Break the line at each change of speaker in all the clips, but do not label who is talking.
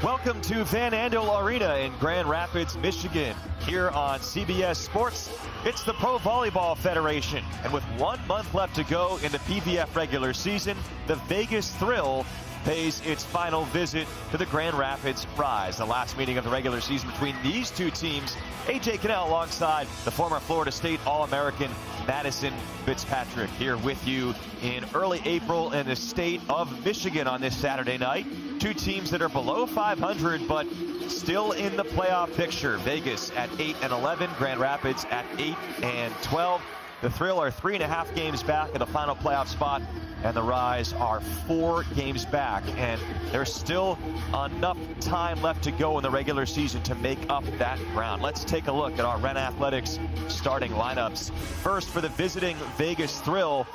Welcome to Van Andel Arena in Grand Rapids, Michigan. Here on CBS Sports, it's the Pro Volleyball Federation. And with 1 month left to go in the PVF regular season, the Vegas Thrill pays its final visit to the Grand Rapids Rise. The last meeting of the regular season between these two teams. AJ Cannell alongside the former Florida State All-American Madison Fitzpatrick here with you in early April in the state of Michigan on this Saturday night. Two teams that are below 500 but still in the playoff picture. Vegas at 8-11, Grand Rapids at 8-12. The Thrill are 3.5 games back at the final playoff spot, and the Rise are 4 games back. And there's still enough time left to go in the regular season to make up that ground. Let's take a look at our Ren Athletics starting lineups. First, for the visiting Vegas Thrill,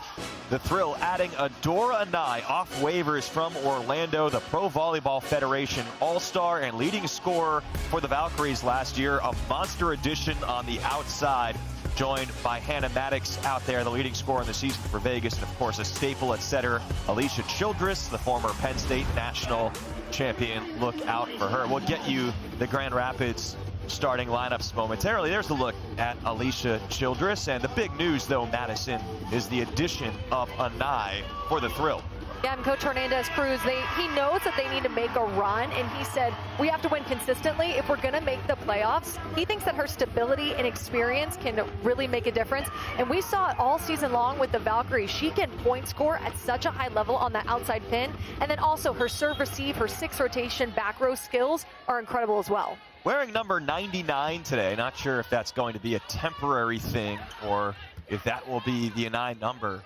the Thrill adding Adora Anai off waivers from Orlando, the Pro Volleyball Federation All-Star and leading scorer for the Valkyries last year. A monster addition on the outside, joined by Hannah Maddox out there, the leading scorer in the season for Vegas, and of course a staple at setter, Alicia Childress, the former Penn State national champion. Look out for her. We'll get you the Grand Rapids starting lineups momentarily. There's a look at Alicia Childress, and the big news though, Madison, is the addition of Anai for the Thrill.
Yeah, and Coach Hernandez-Cruz, he knows that they need to make a run, and he said, we have to win consistently if we're going to make the playoffs. He thinks that her stability and experience can really make a difference, and we saw it all season long with the Valkyries. She can point score at such a high level on that outside pin, and then also her serve receive, her 6 rotation back row skills are incredible as well.
Wearing number 99 today, not sure if that's going to be a temporary thing or if that will be the Anai number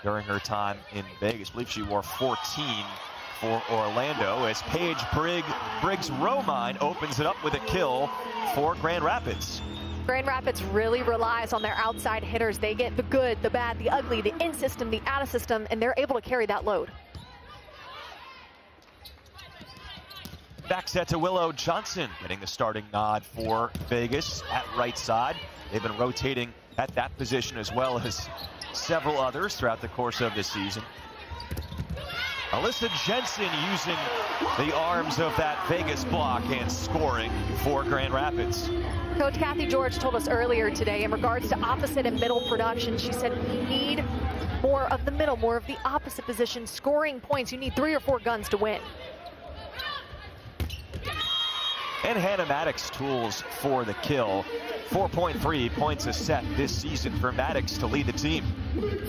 during her time in Vegas. I believe she wore 14 for Orlando as Paige Briggs-Romine opens it up with a kill for Grand Rapids.
Grand Rapids really relies on their outside hitters. They get the good, the bad, the ugly, the in-system, the out-of-system, and they're able to carry that load.
Back set to Willow Johnson, getting the starting nod for Vegas at right side. They've been rotating at that position as well as several others throughout the course of the season. Alyssa Jensen using the arms of that Vegas block and scoring for Grand Rapids.
Coach Kathy George told us earlier today in regards to opposite and middle production, she said we need more of the middle, more of the opposite position, scoring points. You need 3 or 4 guns to win.
And Hannah Maddox tools for the kill. 4.3 points a set this season for Maddox to lead the team.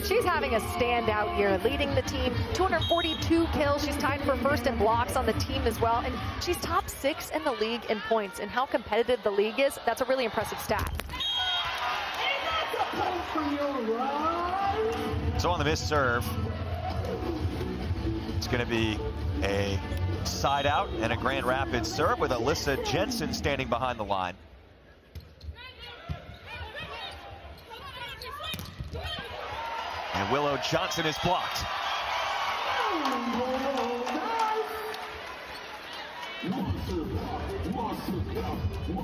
She's having a standout year, leading the team. 242 kills. She's tied for first in blocks on the team as well. And she's top 6 in the league in points. And how competitive the league is, that's a really impressive stat.
So on the missed serve, it's going to be a side out and a Grand Rapids serve with Alyssa Jensen standing behind the line. And Willow Johnson is blocked.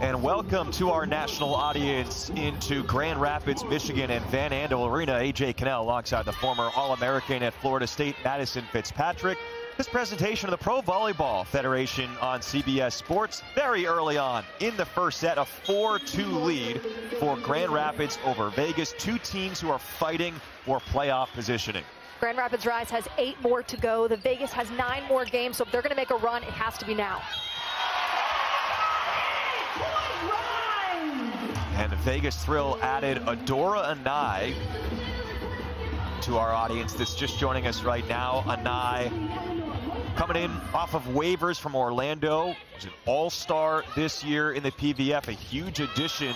And welcome to our national audience into Grand Rapids, Michigan and Van Andel Arena. AJ Cannell alongside the former All-American at Florida State, Madison Fitzpatrick. This presentation of the Pro Volleyball Federation on CBS Sports very early on in the first set, a 4-2 lead for Grand Rapids over Vegas. Two teams who are fighting for playoff positioning.
Grand Rapids Rise has 8 more to go. The Vegas has 9 more games, so if they're going to make a run, it has to be now.
And the Vegas Thrill added Adora Anai to our audience that's just joining us right now. Anai coming in off of waivers from Orlando. Was an all-star this year in the PVF, a huge addition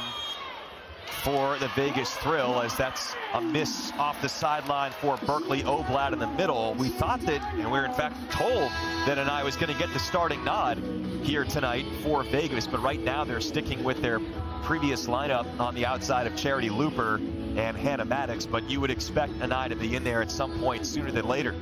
for the Vegas Thrill, as that's a miss off the sideline for Berkeley Oblad in the middle. We thought that, and we were in fact told that Anai was going to get the starting nod here tonight for Vegas, but right now they're sticking with their previous lineup on the outside of Charity Looper and Hannah Maddox, but you would expect Anai to be in there at some point sooner than later.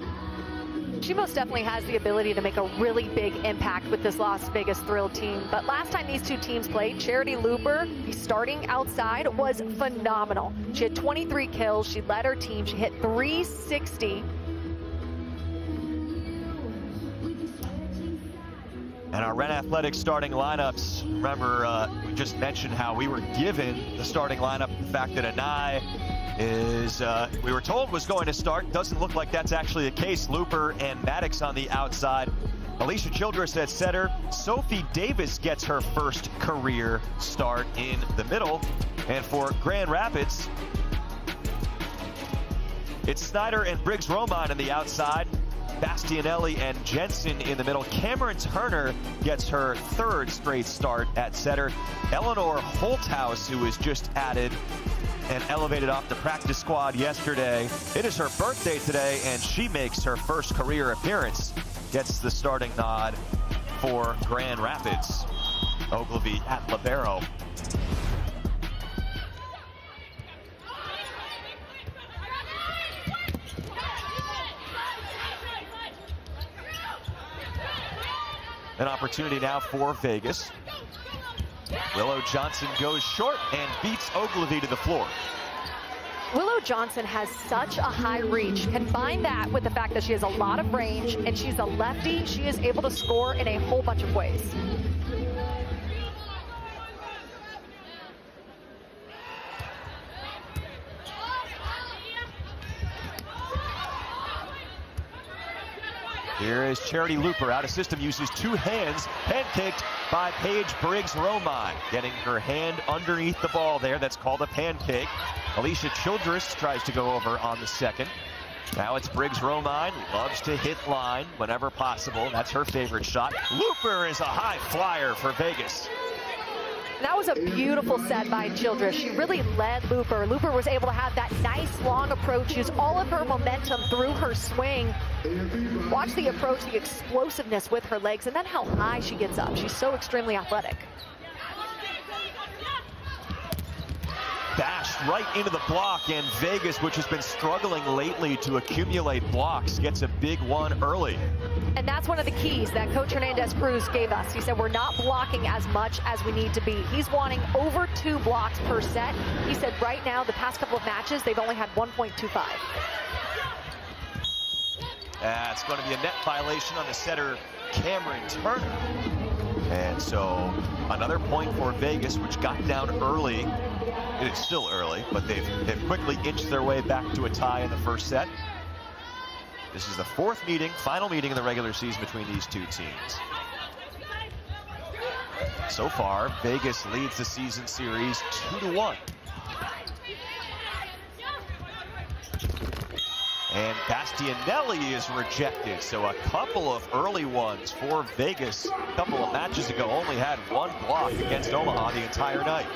She most definitely has the ability to make a really big impact with this Las Vegas Thrill team. But last time these two teams played, Charity Looper, the starting outside, was phenomenal. She had 23 kills. She led her team. She hit 360.
And our Ren Athletics starting lineups, remember, we just mentioned how we were given the starting lineup, the fact that Anai is, we were told was going to start. Doesn't look like that's actually the case. Looper and Maddox on the outside. Alicia Childress at center. Sophie Davis gets her first career start in the middle. And for Grand Rapids, it's Snyder and Briggs-Romine on the outside. Bastianelli and Jensen in the middle. Cameron Turner gets her third straight start at center. Eleanor Holthouse, who was just added and elevated off the practice squad yesterday. It is her birthday today, and she makes her first career appearance. Gets the starting nod for Grand Rapids. Ogilvy at libero. An opportunity now for Vegas. Willow Johnson goes short and beats Ogilvy to the floor.
Willow Johnson has such a high reach. Combine that with the fact that she has a lot of range and she's a lefty, she is able to score in a whole bunch of ways.
Here is Charity Looper out of system, uses two hands, pancaked by Paige Briggs-Romine. Getting her hand underneath the ball there, that's called a pancake. Alicia Childress tries to go over on the second. Now it's Briggs-Romine, loves to hit line whenever possible. That's her favorite shot. Looper is a high flyer for Vegas.
That was a beautiful set by Childress. She really led Looper. Looper was able to have that nice long approach, use all of her momentum through her swing. Watch the approach, the explosiveness with her legs, and then how high she gets up. She's so extremely athletic.
Bashed right into the block, and Vegas, which has been struggling lately to accumulate blocks, gets a big one early.
And that's one of the keys that Coach Hernandez-Cruz gave us. He said we're not blocking as much as we need to be. He's wanting over 2 blocks per set. He said right now, the past couple of matches, they've only had 1.25.
It's going to be a net violation on the setter, Cameron Turner. And so another point for Vegas, which got down early. It is still early, but they've quickly inched their way back to a tie in the first set. This is the fourth meeting, final meeting in the regular season between these two teams. So far, Vegas leads the season series 2-1. And Bastianelli is rejected, so a couple of early ones for Vegas. A couple of matches ago only had 1 block against Omaha the entire night.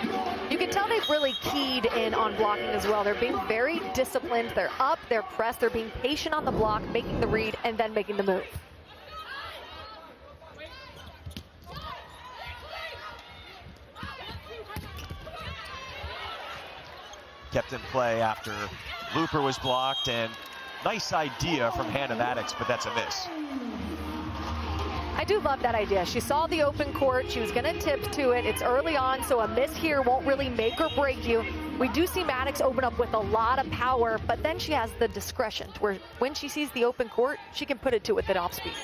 You can tell they've really keyed in on blocking as well. They're being very disciplined. They're up, they're pressed, they're being patient on the block, making the read, and then making the move.
Kept in play after Looper was blocked, and nice idea from Hannah Maddox, but that's a miss.
I do love that idea. She saw the open court. She was going to tip to it. It's early on, so a miss here won't really make or break you. We do see Maddox open up with a lot of power, but then she has the discretion to where when she sees the open court, she can put it to it at off speed.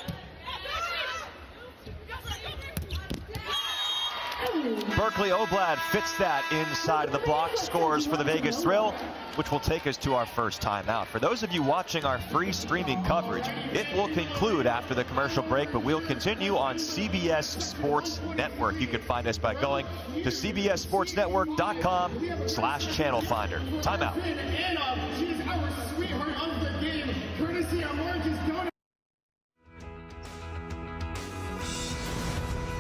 Berkeley Oblad fits that inside of the block, scores for the Vegas Thrill, which will take us to our first timeout. For those of you watching our free streaming coverage, it will conclude after the commercial break, but we'll continue on CBS Sports Network. You can find us by going to cbssportsnetwork.com/channel finder. Timeout.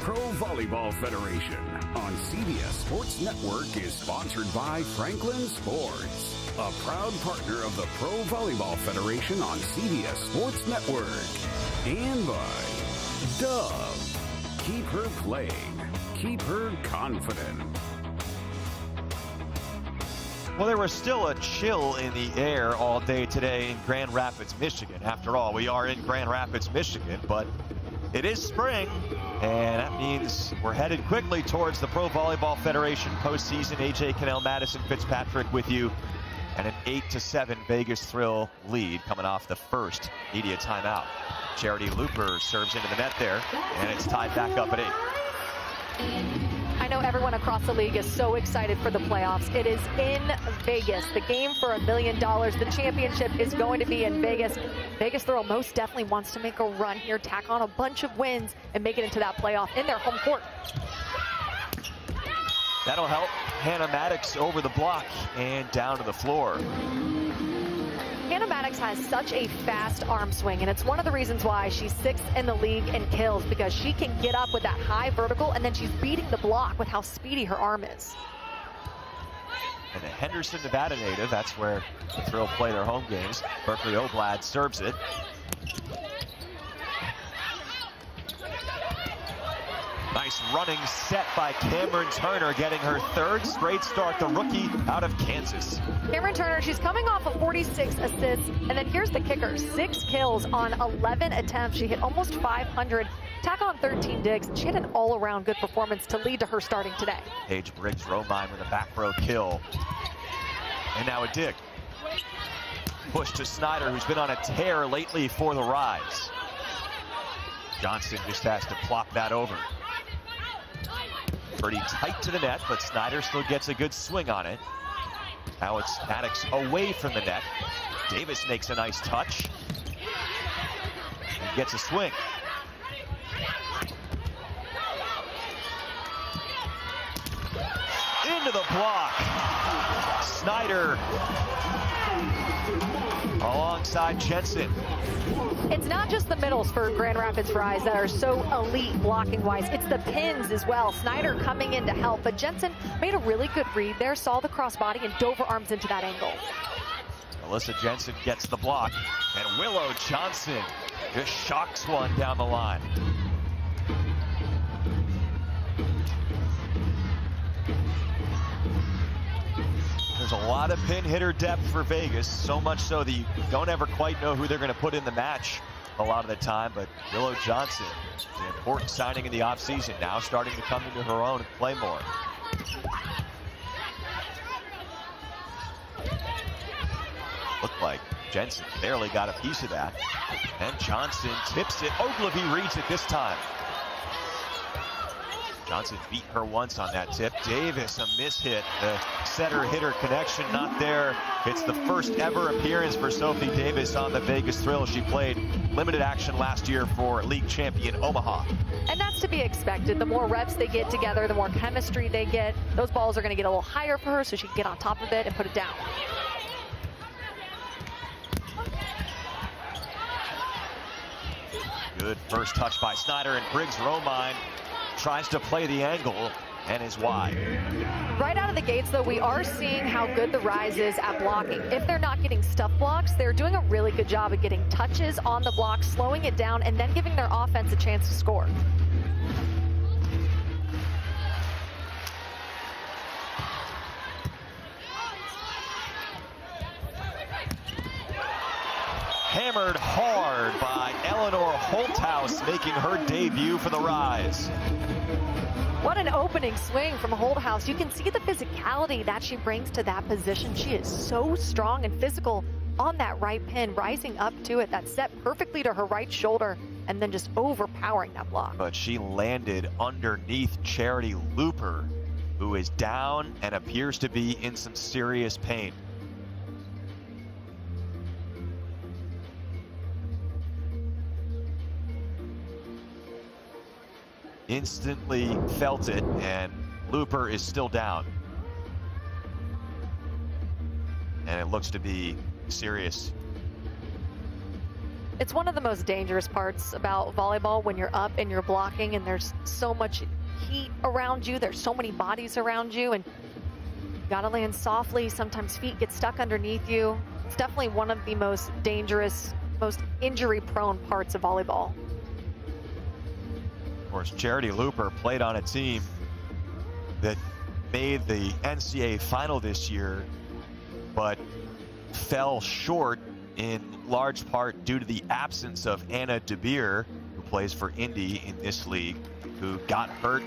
Pro Volleyball Federation on CBS Sports Network is sponsored by Franklin Sports, a proud partner of the Pro Volleyball Federation on CBS Sports Network, and by Dove. Keep her playing. Keep her confident.
Well, there was still a chill in the air all day today in Grand Rapids, Michigan. After all, we are in Grand Rapids, Michigan, but it is spring, and that means we're headed quickly towards the Pro Volleyball Federation postseason. AJ Cannell, Madison Fitzpatrick with you, and an 8-7 Vegas Thrill lead coming off the first media timeout. Charity Looper serves into the net there, and it's tied back up at 8.
I know everyone across the league is so excited for the playoffs. It is in Vegas. The game for $1 million. The championship is going to be in Vegas. Vegas Thrill most definitely wants to make a run here, tack on a bunch of wins, and make it into that playoff in their home court.
That'll help. Hannah Maddox over the block and down to the floor.
Hannah Maddox has such a fast arm swing, and it's one of the reasons why she's 6th in the league in kills, because she can get up with that high vertical, and then she's beating the block with how speedy her arm is.
And the Henderson, Nevada native, that's where the Thrill play their home games. Berkeley Oblad serves it. Nice running set by Cameron Turner, getting her 3rd straight start, the rookie out of Kansas.
Cameron Turner, she's coming off of 46 assists, and then here's the kicker, 6 kills on 11 attempts. She hit almost 500, tack on 13 digs. She had an all-around good performance to lead to her starting today.
Paige Briggs-Romine with a back row kill. And now a dig. Push to Snyder, who's been on a tear lately for the Rise. Johnson just has to plop that over. Pretty tight to the net, but Snyder still gets a good swing on it. Now it's Maddox away from the net. Davis makes a nice touch. And gets a swing. Into the block. Snyder alongside Jensen.
It's not just the middles for Grand Rapids Rise that are so elite blocking-wise. It's the pins as well. Snyder coming in to help, but Jensen made a really good read there, saw the crossbody, and dove her arms into that angle.
Alyssa Jensen gets the block, and Willow Johnson just shocks one down the line. There's a lot of pin hitter depth for Vegas, so much so that you don't ever quite know who they're going to put in the match a lot of the time, but Willow Johnson, an important signing in the offseason, now starting to come into her own and play more. Looked like Jensen barely got a piece of that. And Johnson tips it. Ogilvy reads it this time. Johnson beat her once on that tip. Davis, a mishit. The setter-hitter connection not there. It's the first ever appearance for Sophie Davis on the Vegas Thrill. She played limited action last year for league champion Omaha.
And that's to be expected. The more reps they get together, the more chemistry they get. Those balls are going to get a little higher for her, so she can get on top of it and put it down.
Good first touch by Snyder, and Briggs-Romine tries to play the angle and is wide.
Right out of the gates, though, we are seeing how good the Rise is at blocking. If they're not getting stuff blocks, they're doing a really good job of getting touches on the block, slowing it down, and then giving their offense a chance to score.
Hammered hard by Eleanor Holthouse, making her debut for the Rise.
What an opening swing from Holthouse. You can see the physicality that she brings to that position. She is so strong and physical on that right pin, rising up to it. That set perfectly to her right shoulder and then just overpowering that block.
But she landed underneath Charity Looper, who is down and appears to be in some serious pain. Instantly felt it, and Looper is still down. And it looks to be serious.
It's one of the most dangerous parts about volleyball when you're up and you're blocking and there's so much heat around you, there's so many bodies around you, and you gotta land softly. Sometimes feet get stuck underneath you. It's definitely one of the most dangerous, most injury-prone parts of volleyball.
Of course, Charity Looper played on a team that made the NCAA final this year, but fell short in large part due to the absence of Anna DeBeer, who plays for Indy in this league, who got hurt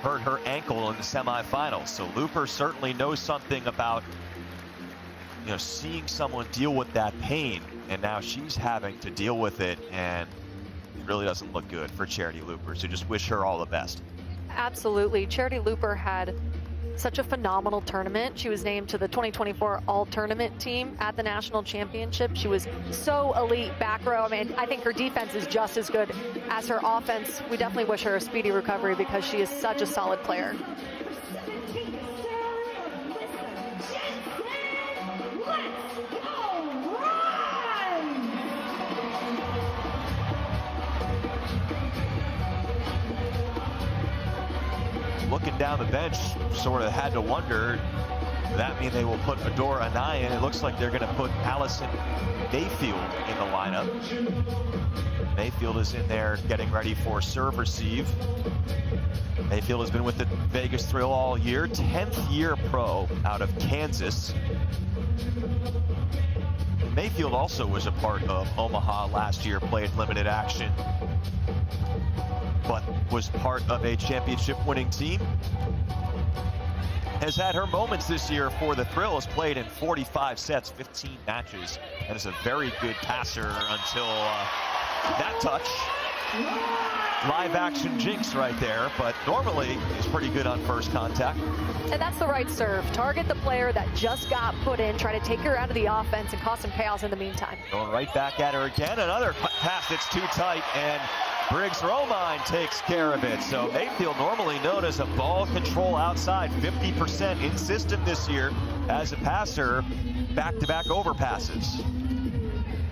her ankle in the semifinals. So Looper certainly knows something about, seeing someone deal with that pain, and now she's having to deal with it, and really doesn't look good for Charity Looper, so just wish her all the best.
Absolutely. Charity Looper had such a phenomenal tournament. She was named to the 2024 All-Tournament team at the National Championship. She was so elite back row. I mean, I think her defense is just as good as her offense. We definitely wish her a speedy recovery because she is such a solid player.
Looking down the bench, sort of had to wonder, does that mean they will put Adora Anaya in? It looks like they're going to put Allison Mayfield in the lineup. Mayfield is in there getting ready for serve receive. Mayfield has been with the Vegas Thrill all year, 10th year pro out of Kansas. Mayfield also was a part of Omaha last year, played limited action, but was part of a championship-winning team. Has had her moments this year for the Thrill, has played in 45 sets, 15 matches, and is a very good passer until that touch. Live action jinx right there, but normally is pretty good on first contact.
And that's the right serve. Target the player that just got put in, try to take her out of the offense and cause some chaos in the meantime.
Going right back at her again. Another pass that's too tight, and Briggs Romine takes care of it. So Mayfield, normally known as a ball control outside, 50% in system this year as a passer, back-to-back overpasses.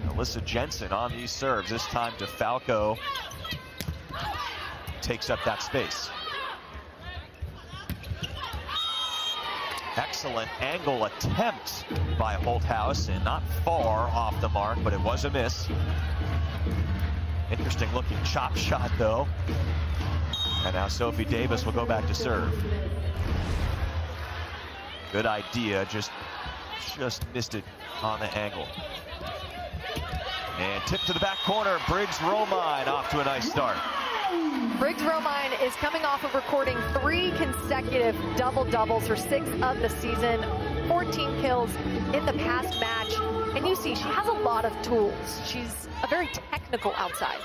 Alyssa Jensen on these serves, this time to Falco. Takes up that space. Excellent angle attempt by Holthouse, and not far off the mark, but it was a miss. Interesting looking chop shot though. And now Sophie Davis will go back to serve. Good idea, just missed it on the angle. And tip to the back corner, Briggs Romine off to a nice start.
Briggs Romine is coming off of recording 3 consecutive double-doubles, her 6th of the season, 14 kills in the past match. And you see, she has a lot of tools. She's a very technical outside.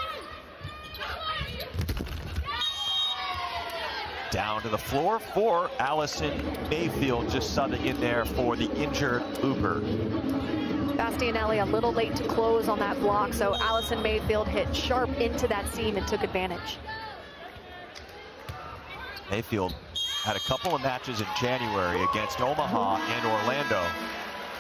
Down to the floor for Allison Mayfield, just subbing in there for the injured Looper.
Bastianelli a little late to close on that block, so Allison Mayfield hit sharp into that seam and took advantage.
Mayfield had a couple of matches in January against Omaha and Orlando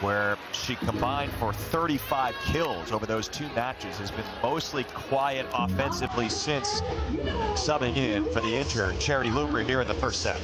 where she combined for 35 kills over those 2 matches. Has been mostly quiet offensively since subbing in for the injured Charity Looper here in the first set.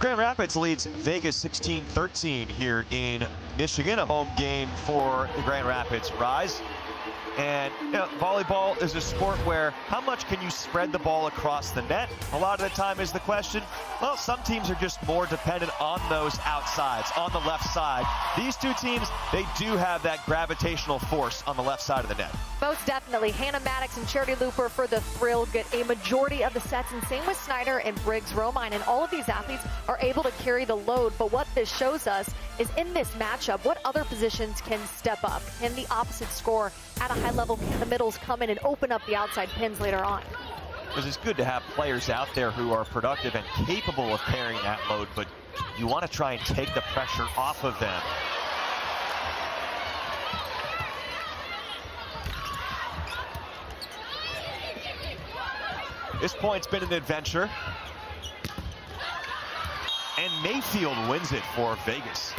Grand Rapids leads Vegas 16-13 here in Michigan, a home game for the Grand Rapids Rise. And you know, volleyball is a sport where how much can you spread the ball across the net? A lot of the time is the question. Well, some teams are just more dependent on those outsides, on the left side. These two teams, they do have that gravitational force on the left side of the net.
Most definitely. Hannah Maddox and Charity Looper for the Thrill get a majority of the sets, and same with Snyder and Briggs Romine. And all of these athletes are able to carry the load. But what this shows us is in this matchup, what other positions can step up? Can the opposite score at a high level? Can the middles come in and open up the outside pins later on?
Because it's good to have players out there who are productive and capable of carrying that load, but you want to try and take the pressure off of them. This point's been an adventure. And Mayfield wins it for Vegas.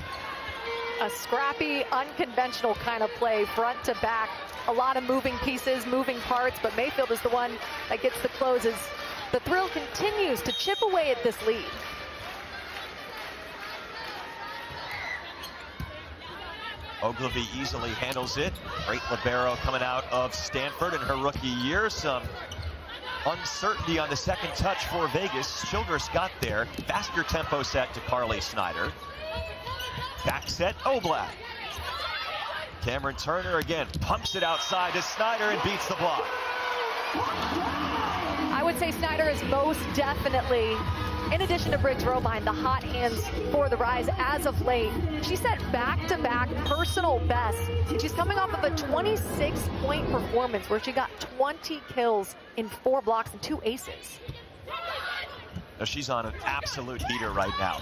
a scrappy, unconventional kind of play, front to back. A lot of moving pieces, moving parts, but Mayfield is the one that gets the closes. The Thrill continues to chip away at this lead.
Ogilvy easily handles it. Great libero coming out of Stanford in her rookie year. Some uncertainty on the second touch for Vegas. Childress got there. Faster tempo set to Carly Snyder. Back set, Oblak. Cameron Turner again pumps it outside to Snyder and beats the block.
I would say Snyder is most definitely, in addition to Briggs Romine, the hot hands for the Rise as of late. She set back-to-back personal bests, and she's coming off of a 26-point performance where she got 20 kills in 4 blocks and 2 aces.
Now she's on an absolute heater right now.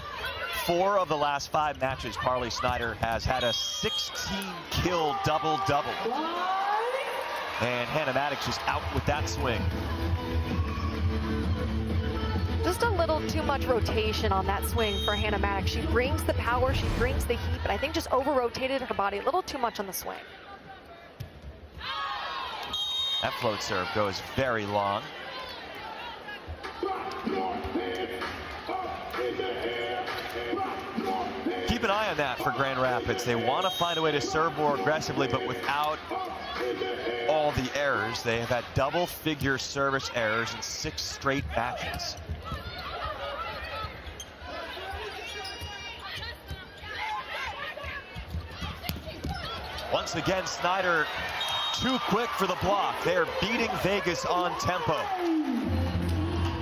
4 of the last 5 matches, Carly Snyder has had a 16-kill double-double. And Hannah Maddox is out with that swing.
Just a little too much rotation on that swing for Hannah Maddox. She brings the power, she brings the heat, but I think just over-rotated her body a little too much on the swing.
That float serve goes very long. Keep an eye on that for Grand Rapids. They want to find a way to serve more aggressively, but without all the errors. They have had double-figure service errors in 6 straight matches. Once again, Snyder too quick for the block. They're beating Vegas on tempo.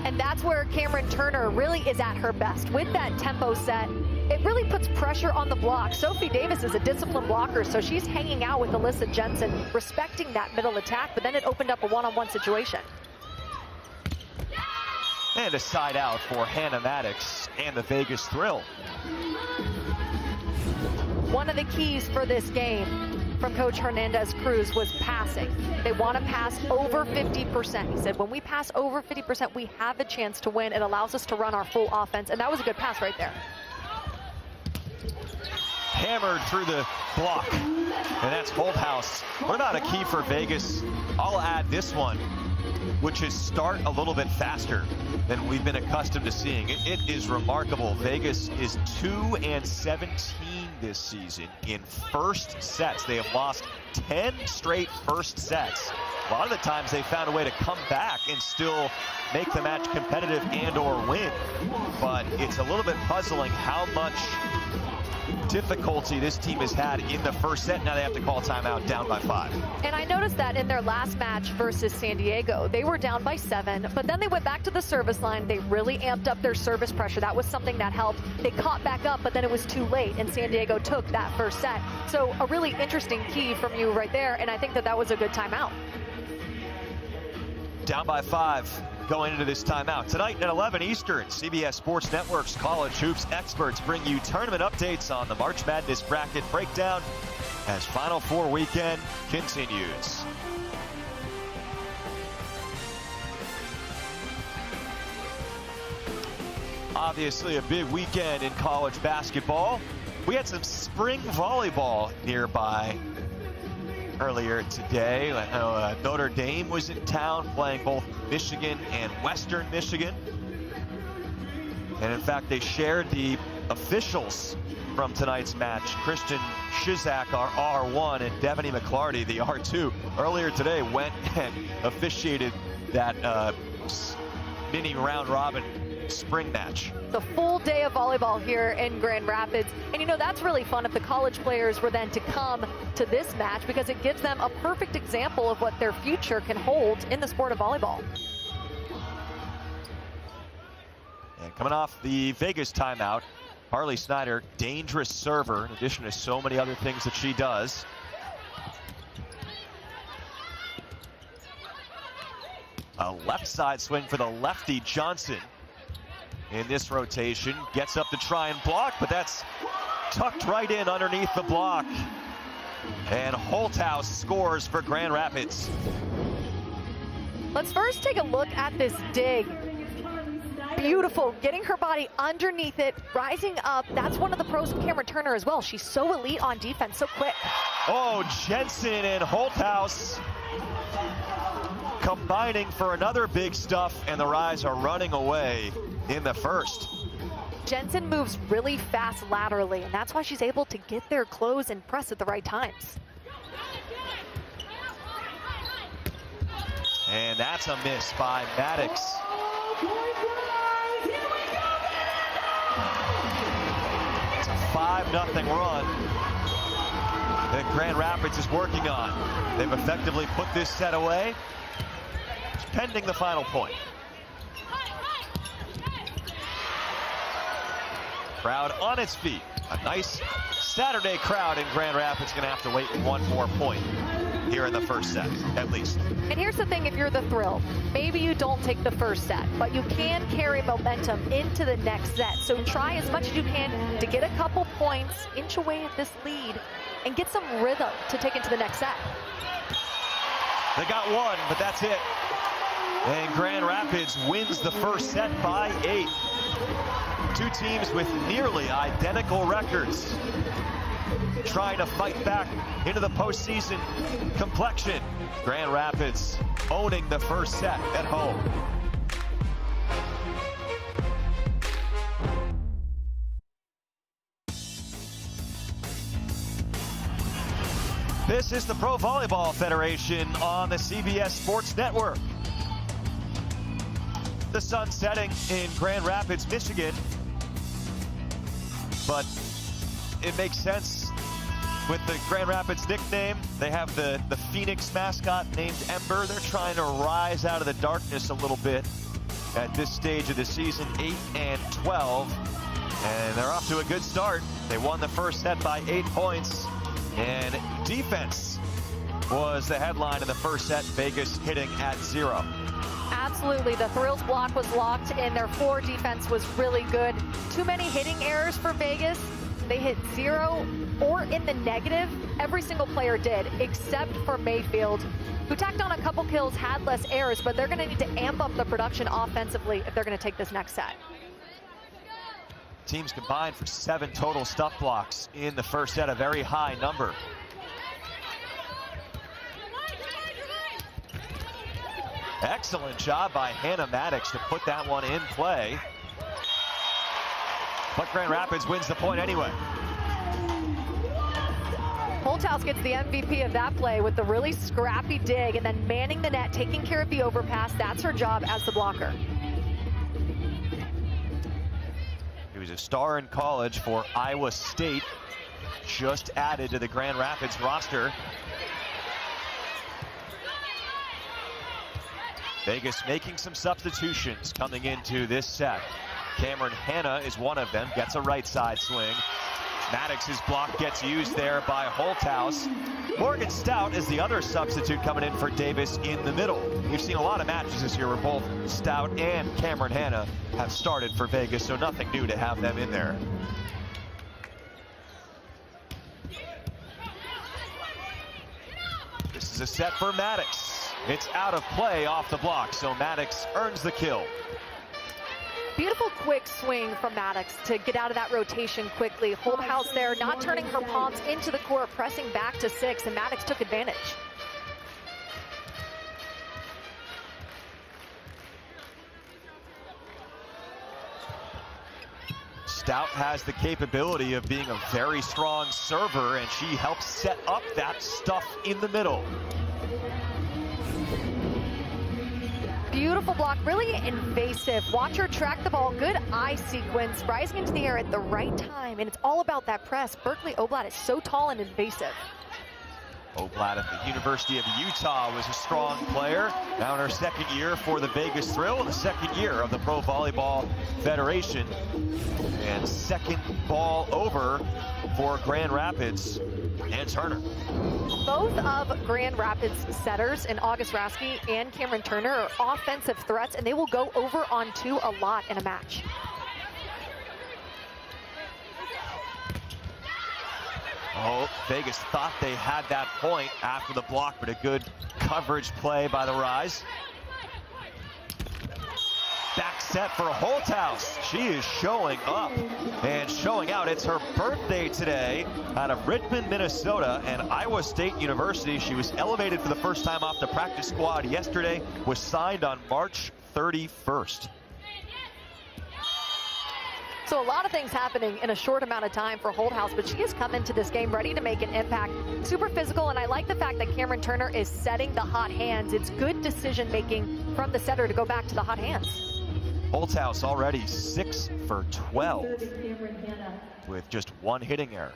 And that's where Cameron Turner really is at her best. With that tempo set, it really puts pressure on the block. Sophie Davis is a disciplined blocker, so she's hanging out with Alyssa Jensen, respecting that middle attack, but then it opened up a one-on-one situation.
And a side out for Hannah Maddox and the Vegas Thrill.
One of the keys for this game from Coach Hernandez Cruz was passing. They want to pass over 50%. He said, when we pass over 50%, we have a chance to win. It allows us to run our full offense, and that was a good pass right there.
Hammered through the block, and that's Holthouse. What about a key for Vegas? I'll add this one, which is start a little bit faster than we've been accustomed to seeing. It is remarkable. Vegas is 2-17 this season in first sets. They have lost 10 straight first sets. A lot of the times they found a way to come back and still make the match competitive and or win. But it's a little bit puzzling how much difficulty this team has had in the first set. Now they have to call timeout down by 5.
And I noticed that in their last match versus San Diego, they were down by 7, but then they went back to the service line. They really amped up their service pressure. That was something that helped. They caught back up, but then it was too late, and San Diego took that first set. So a really interesting key from you right there, and I think that that was a good timeout.
Down by 5 going into this timeout. Tonight at 11 Eastern, CBS Sports Network's College Hoops experts bring you tournament updates on the March Madness bracket breakdown as Final Four weekend continues. Obviously a big weekend in college basketball. We had some spring volleyball nearby earlier today. Notre Dame was in town playing both Michigan and Western Michigan. And in fact, they shared the officials from tonight's match. Christian Shizak, our R1, and Devaney McClarty, the R2, earlier today went and officiated that mini round robin spring match.
The full day of volleyball here in Grand Rapids. And you know, that's really fun if the college players were then to come to this match, because it gives them a perfect example of what their future can hold in the sport of volleyball.
And coming off the Vegas timeout, Carly Snyder, dangerous server, in addition to so many other things that she does. A left side swing for the lefty Johnson in this rotation. Gets up to try and block, but that's tucked right in underneath the block. And Holthouse scores for Grand Rapids.
Let's first take a look at this dig. Beautiful, getting her body underneath it, rising up. That's one of the pros of Cameron Turner as well. She's so elite on defense, so quick.
Oh, Jensen and Holthaus combining for another big stuff, and the Rise are running away in the first.
Jensen moves really fast laterally, and that's why she's able to get there, close, and press at the right times.
And that's a miss by Maddox. It's a 5-0 run that Grand Rapids is working on. They've effectively put this set away, pending the final point. Crowd on its feet. A nice Saturday crowd in Grand Rapids. Going to have to wait one more point here in the first set, at least.
And here's the thing, if you're the Thrill, maybe you don't take the first set, but you can carry momentum into the next set. So try as much as you can to get a couple points, inch away at this lead, and get some rhythm to take into the next set.
They got one, but that's it. And Grand Rapids wins the first set by 8. Two teams with nearly identical records, trying to fight back into the postseason complexion. Grand Rapids owning the first set at home. This is the Pro Volleyball Federation on the CBS Sports Network. The sun setting in Grand Rapids, Michigan, but it makes sense with the Grand Rapids nickname. They have the Phoenix mascot named Ember. They're trying to rise out of the darkness a little bit at this stage of the season, 8-12, and they're off to a good start. They won the first set by 8 points, and defense was the headline in the first set. Vegas hitting at 0.
Absolutely, the Thrills block was locked and their floor defense was really good. Too many hitting errors for Vegas. They hit 0 or in the negative. Every single player did, except for Mayfield, who tacked on a couple kills, had less errors, but they're going to need to amp up the production offensively if they're going to take this next set.
Teams combined for 7 total stuff blocks in the first set, a very high number. Excellent job by Hannah Maddox to put that one in play. But Grand Rapids wins the point anyway.
Holthaus gets the MVP of that play with the really scrappy dig and then manning the net, taking care of the overpass. That's her job as the blocker.
He was a star in college for Iowa State, just added to the Grand Rapids roster. Vegas making some substitutions coming into this set. Cameron Hanna is one of them, gets a right side swing. Maddox's block gets used there by Holthaus. Morgan Stout is the other substitute coming in for Davis in the middle. We've seen a lot of matches this year where both Stout and Cameron Hanna have started for Vegas, so nothing new to have them in there. This is a set for Maddox. It's out of play off the block, so Maddox earns the kill.
Beautiful quick swing from Maddox to get out of that rotation quickly. Holthaus there, not turning her palms into the court, pressing back to 6, and Maddox took advantage.
Stout has the capability of being a very strong server, and she helps set up that stuff in the middle.
Beautiful block, really invasive. Watch her track the ball, good eye sequence, rising into the air at the right time, and it's all about that press. Berkeley Oblatt is so tall and invasive.
Oblatt at the University of Utah was a strong player. Now in her second year for the Vegas Thrill, and the second year of the Pro Volleyball Federation. And second ball over for Grand Rapids and Turner.
Both of Grand Rapids setters in August Rasky and Cameron Turner are offensive threats, and they will go over on 2 a lot in a match.
Oh, Vegas thought they had that point after the block, but a good coverage play by the Rise. Back set for Holthouse. She is showing up and showing out. It's her birthday today out of Richmond, Minnesota, and Iowa State University. She was elevated for the first time off the practice squad yesterday, was signed on March 31st.
So a lot of things happening in a short amount of time for Holthouse, but she has come into this game ready to make an impact. Super physical, and I like the fact that Cameron Turner is setting the hot hands. It's good decision making from the setter to go back to the hot hands.
Holthouse already 6 for 12 with just one hitting error.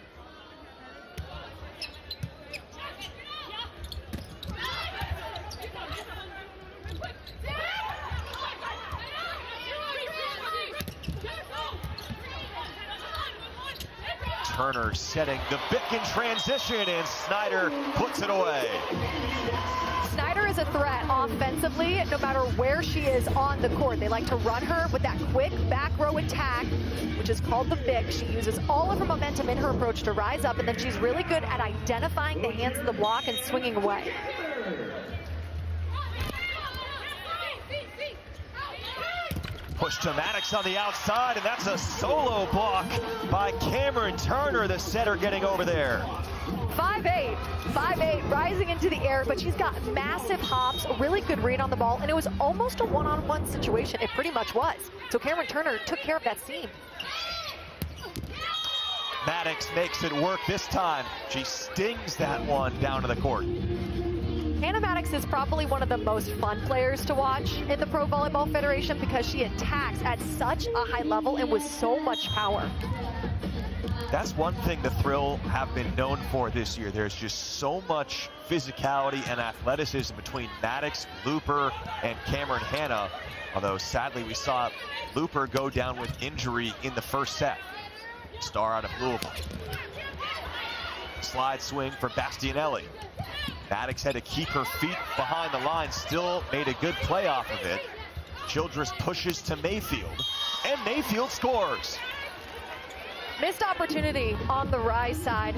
Turner setting the Bick in transition, and Snyder puts it away.
Snyder is a threat offensively, no matter where she is on the court. They like to run her with that quick back row attack, which is called the Bick. She uses all of her momentum in her approach to rise up, and then she's really good at identifying the hands of the block and swinging away.
Push to Maddox on the outside, and that's a solo block by Cameron Turner, the setter getting over there.
5'8", rising into the air, but she's got massive hops, a really good read on the ball, and it was almost a one-on-one situation. It pretty much was. So Cameron Turner took care of that seam.
Maddox makes it work this time. She stings that one down to the court.
Hannah Maddox is probably one of the most fun players to watch in the Pro Volleyball Federation because she attacks at such a high level and with so much power.
That's one thing the Thrill have been known for this year. There's just so much physicality and athleticism between Maddox, Looper, and Cameron Hanna. Although sadly we saw Looper go down with injury in the first set. Star out of Louisville. Slide swing for Bastianelli. Maddox had to keep her feet behind the line, still made a good play off of it. Childress pushes to Mayfield, and Mayfield scores.
Missed opportunity on the Rise side.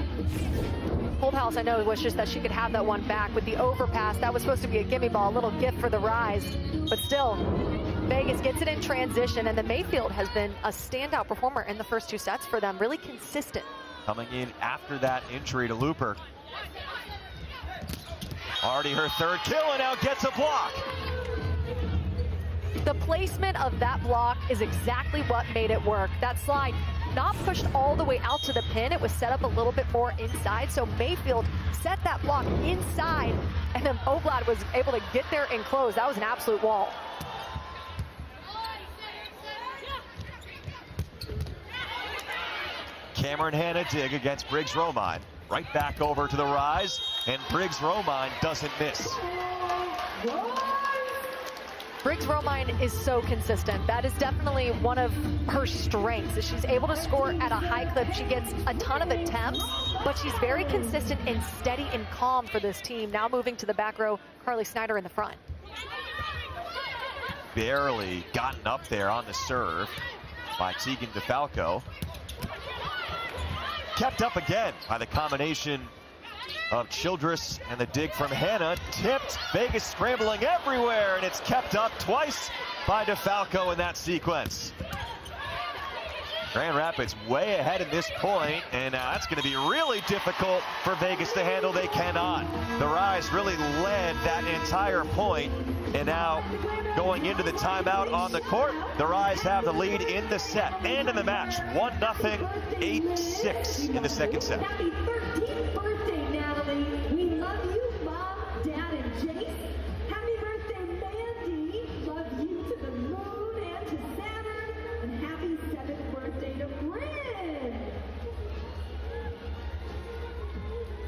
Holthouse, I know, wishes that she could have that one back with the overpass. That was supposed to be a gimme ball, a little gift for the Rise. But still, Vegas gets it in transition, and the Mayfield has been a standout performer in the first two sets for them, really consistent.
Coming in after that injury to Looper. Already her third kill, and now gets a block.
The placement of that block is exactly what made it work. That slide not pushed all the way out to the pin. It was set up a little bit more inside. So Mayfield set that block inside, and then Oblad was able to get there and close. That was an absolute wall.
Cameron Hanna dig against Briggs Romine. Right back over to the Rise, and Briggs Romine doesn't miss.
Briggs Romine is so consistent. That is definitely one of her strengths. She's able to score at a high clip. She gets a ton of attempts, but she's very consistent and steady and calm for this team. Now moving to the back row, Carly Snyder in the front.
Barely gotten up there on the serve by Tegan DeFalco. Kept up again by the combination of Childress and the dig from Hanna. Tipped, Vegas scrambling everywhere, and it's kept up twice by DeFalco in that sequence. Grand Rapids way ahead at this point, and that's going to be really difficult for Vegas to handle. They cannot. The Rise really led that entire point, and now going into the timeout on the court, the Rise have the lead in the set and in the match. 1-0, 8-6 in the second set.
Happy 13th birthday, Natalie. We love you, Mom, Dad, and Jace. Happy birthday, Mandy. Love you to the moon and to Saturn. And happy 7th birthday to Bryn.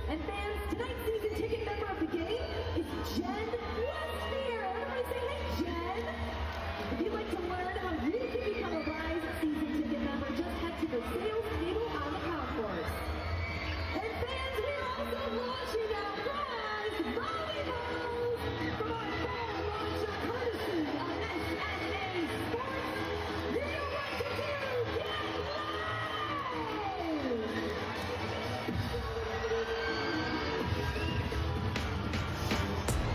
And fans, tonight's season ticket member of the game is Jen Westmere. Everybody say hey, Jen. If you'd like to learn how you can become a Rise season ticket member, just head to the sales table on the concourse. And fans, we're also launching our Rise Volleyballs from our fall launcher courtesy of SNA Sports. You know what to do, get live!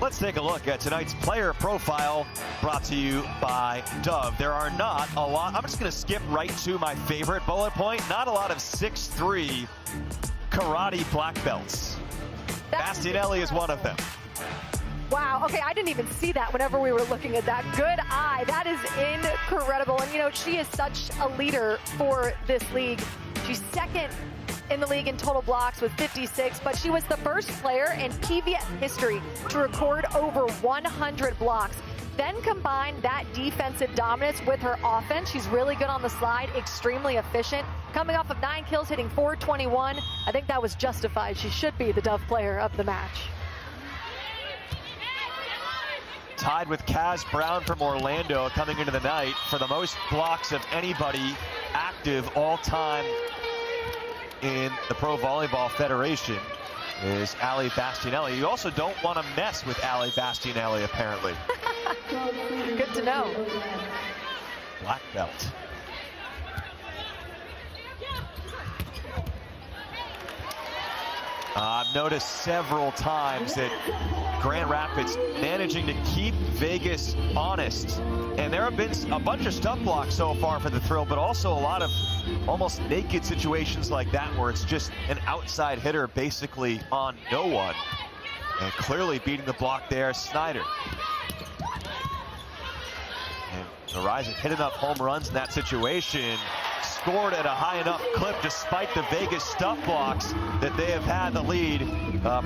Let's take a look at tonight's player profile, brought to you by Dove. There are not a lot. I'm just going to skip right to my favorite bullet point. Not a lot of 6'3" karate black belts. Bastianelli is one of them.
Wow, okay, I didn't even see that whenever we were looking at that. Good eye, that is incredible. And you know, she is such a leader for this league. She's second in the league in total blocks with 56, but she was the first player in PVF history to record over 100 blocks. Then combine that defensive dominance with her offense. She's really good on the slide, extremely efficient. Coming off of 9 kills, hitting .421. I think that was justified. She should be the Dove player of the match.
Tied with Kaz Brown from Orlando coming into the night for the most blocks of anybody active all time in the Pro Volleyball Federation is Ali Bastianelli. You also don't want to mess with Ali Bastianelli, apparently.
Good to know.
Black belt. I've noticed several times that Grand Rapids managing to keep Vegas honest. And there have been a bunch of stuff blocks so far for the Thrill, but also a lot of almost naked situations like that where it's just an outside hitter basically on no one. And clearly beating the block there, Snyder. And Horizon hit enough home runs in that situation. Scored at a high enough clip despite the Vegas stuff blocks that they have had the lead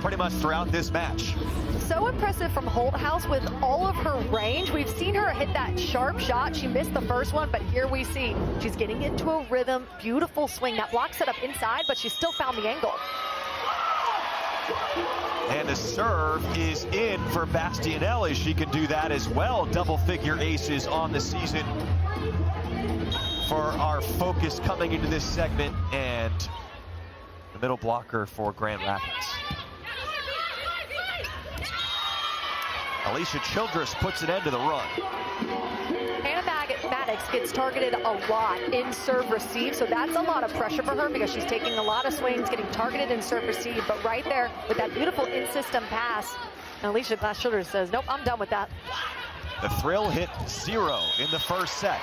pretty much throughout this match.
So impressive from Holthouse with all of her range. We've seen her hit that sharp shot. She missed the first one, but here we see she's getting into a rhythm. Beautiful swing. That block set up inside, but she still found the angle.
And the serve is in for Bastianelli. She can do that as well. Double-figure aces on the season for our focus coming into this segment, and the middle blocker for Grand Rapids. Alicia Childress puts an end to the run.
Hannah Maddox gets targeted a lot in serve receive, so that's a lot of pressure for her because she's taking a lot of swings, getting targeted in serve receive. But right there with that beautiful in-system pass, and Alicia Childress says, nope, I'm done with that.
The Thrill hit 0 in the first set.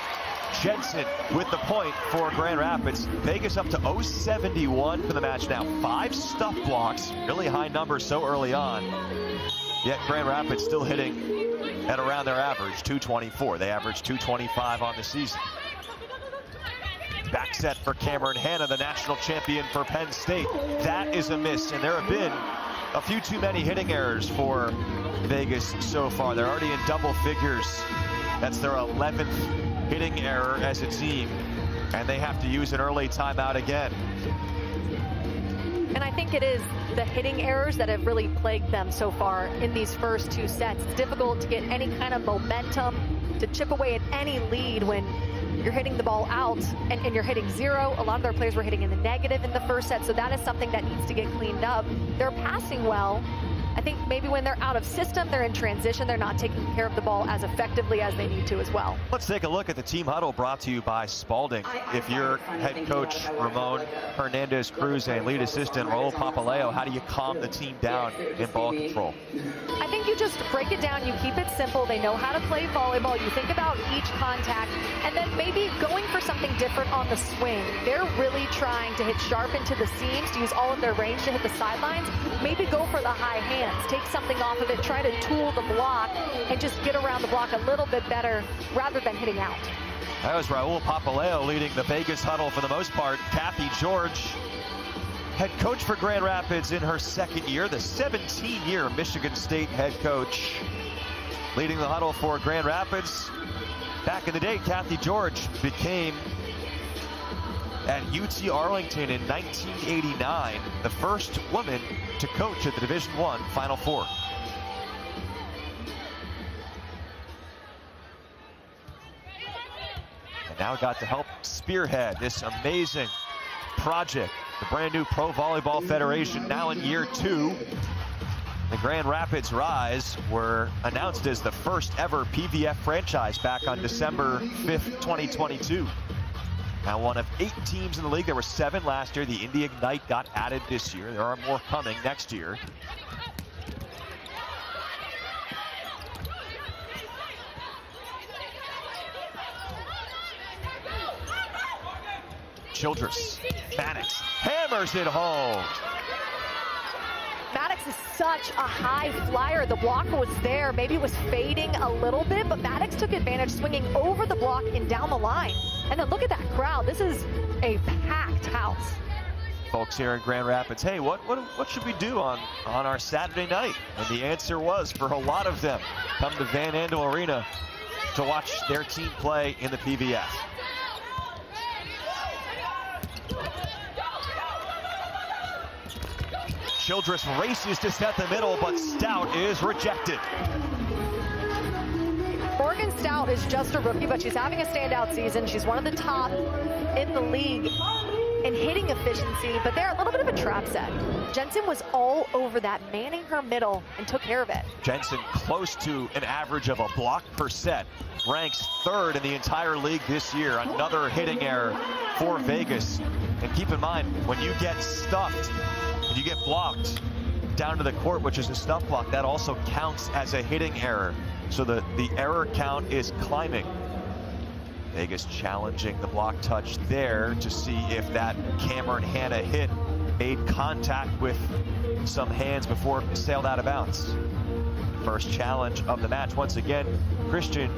Jensen with the point for Grand Rapids. Vegas up to 0-71 for the match now. 5 stuff blocks, really high numbers so early on. Yet Grand Rapids still hitting at around their average, 224. They average 225 on the season. Back set for Cameron Hanna, the national champion for Penn State. That is a miss, and there have been a few too many hitting errors for Vegas so far. They're already in double figures. That's their 11th hitting error as a team, and they have to use an early timeout again.
And I think it is the hitting errors that have really plagued them so far in these first 2 sets. It's difficult to get any kind of momentum, to chip away at any lead when you're hitting the ball out and you're hitting 0. A lot of their players were hitting in the negative in the first set, so that is something that needs to get cleaned up. They're passing well. I think maybe when they're out of system, they're in transition, they're not taking care of the ball as effectively as they need to as well.
Let's take a look at the team huddle brought to you by Spalding. If you're head coach Ramon Hernandez Cruz and lead assistant Raul Papaleo, how do you calm the team down in ball control?
I think you just break it down, you keep it simple. They know how to play volleyball. You think about each contact and then maybe going for something different on the swing. They're really trying to hit sharp into the seams, to use all of their range to hit the sidelines. Maybe go for the high hand. Take something off of it, try to tool the block, and just get around the block a little bit better rather than hitting out.
That was Raul Papaleo leading the Vegas huddle for the most part. Kathy George, head coach for Grand Rapids in her 2nd year, the 17-year Michigan State head coach, leading the huddle for Grand Rapids. Back in the day, Kathy George became, at UT Arlington in 1989, the first woman to coach at the Division I Final Four. And now got to help spearhead this amazing project. The brand new Pro Volleyball Federation now in year 2. The Grand Rapids Rise were announced as the first ever PVF franchise back on December 5th, 2022. Now one of 8 teams in the league. There were 7 last year. The Indy Ignite got added this year. There are more coming next year. Childress. Maddox hammers it home.
Maddox is such a high flyer. The block was there. Maybe it was fading a little bit, but Maddox took advantage, swinging over the block and down the line. And then look at that crowd. This is a packed house.
Folks here in Grand Rapids, hey, what should we do on our Saturday night? And the answer was, for a lot of them, come to Van Andel Arena to watch their team play in the PVF. Childress races to set the middle, but Stout is rejected.
Morgan Stout is just a rookie, but she's having a standout season. She's one of the top in the league in hitting efficiency, but they're a little bit of a trap set. Jensen was all over that, manning her middle, and took care of it.
Jensen close to an average of a block per set, ranks 3rd in the entire league this year. Another hitting error for Vegas. And keep in mind, when you get stuffed, and you get blocked down to the court, which is a stuff block, that also counts as a hitting error. So the error count is climbing. Vegas challenging the block touch there to see if that Cameron Hanna hit made contact with some hands before it sailed out of bounds. First challenge of the match. Once again, Christian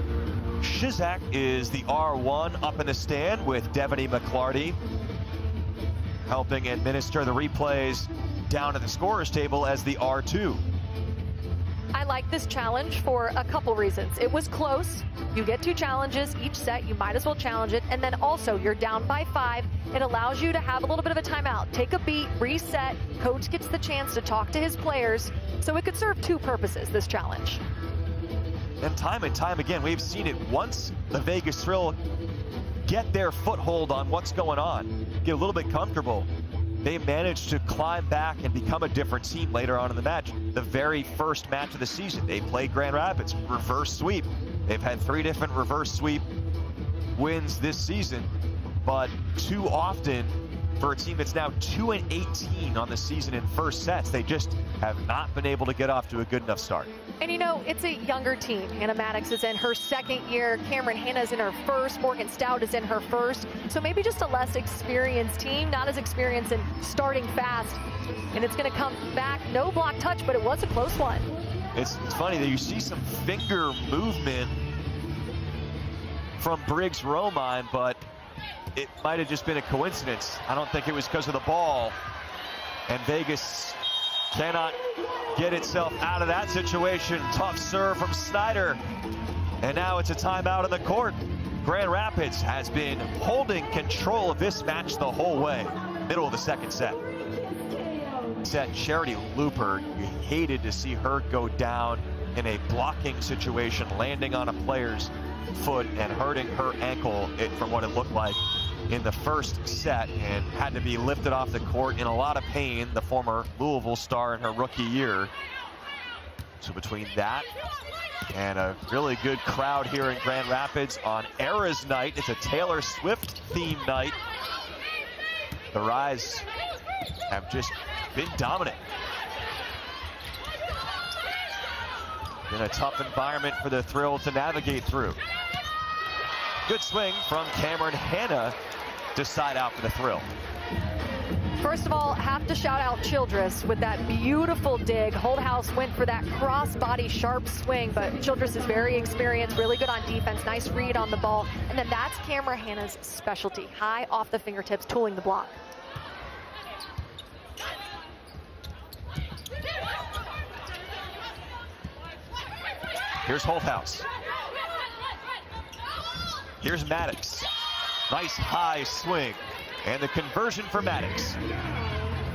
Shizak is the R1 up in the stand with Devaney McClarty helping administer the replays down at the scorer's table as the R2.
I like this challenge for a couple reasons. It was close. You get 2 challenges each set. You might as well challenge it. And then also, you're down by 5. It allows you to have a little bit of a timeout. Take a beat, reset. Coach gets the chance to talk to his players. So it could serve 2 purposes, this challenge.
And time again, we've seen it. Once the Vegas Thrill get their foothold on what's going on, get a little bit comfortable, they managed to climb back and become a different team later on in the match. The very first match of the season, they played Grand Rapids, reverse sweep. They've had 3 different reverse sweep wins this season, but too often for a team that's now 2-18 on the season in first sets, they just have not been able to get off to a good enough start.
And you know, it's a younger team. Hannah Maddox is in her 2nd year. Cameron Hanna is in her 1st. Morgan Stout is in her 1st. So maybe just a less experienced team, not as experienced in starting fast. And it's going to come back. No block touch, but it was a close one.
It's funny that you see some finger movement from Briggs Romine, but it might have just been a coincidence. I don't think it was because of the ball. And Vegas cannot get itself out of that situation. Tough serve from Snyder. And now it's a timeout in the court. Grand Rapids has been holding control of this match the whole way. Middle of the 2nd set. Charity Looper, you hated to see her go down in a blocking situation, landing on a player's foot and hurting her ankle from what it looked like in the first set, and had to be lifted off the court in a lot of pain, the former Louisville star in her rookie year. So between that and a really good crowd here in Grand Rapids on Eras Night, it's a Taylor Swift themed night. The Rise have just been dominant. Been a tough environment for the Thrill to navigate through. Good swing from Cameron Hanna to side out for the Thrill.
First of all, have to shout out Childress with that beautiful dig. Holdhouse went for that cross-body sharp swing, but Childress is very experienced, really good on defense, nice read on the ball. And then that's Cameron Hanna's specialty, high off the fingertips, tooling the block.
Here's Holdhouse. Here's Maddox. Nice high swing. And the conversion for Maddox.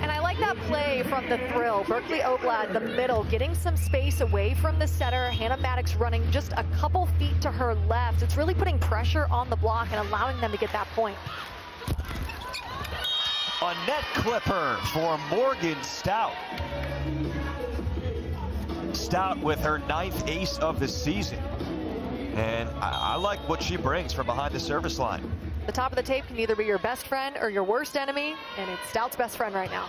And I like that play from the Thrill. Berkeley Oblad, the middle, getting some space away from the setter. Hannah Maddox running just a couple feet to her left. It's really putting pressure on the block and allowing them to get that point.
A net clipper for Morgan Stout. Stout with her 9th ace of the season. And I like what she brings from behind the service line.
The top of the tape can either be your best friend or your worst enemy, and it's Stout's best friend right now.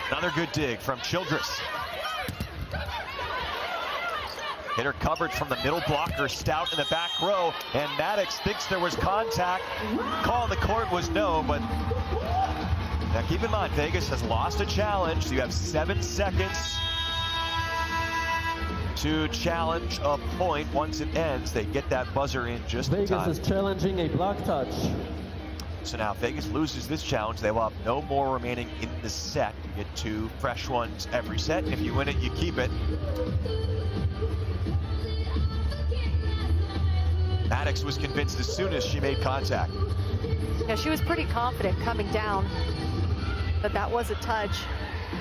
Another good dig from Childress. Hitter covered from the middle blocker, Stout in the back row, and Maddox thinks there was contact. Call on the court was no, but now keep in mind, Vegas has lost a challenge, so you have 7 seconds to challenge a point. Once it ends, they get that buzzer in just in time.
Vegas is challenging a block touch.
So now if Vegas loses this challenge, they will have no more remaining in the set. You get 2 fresh ones every set. If you win it, you keep it. Maddox was convinced as soon as she made contact.
Yeah, she was pretty confident coming down, but that was a touch.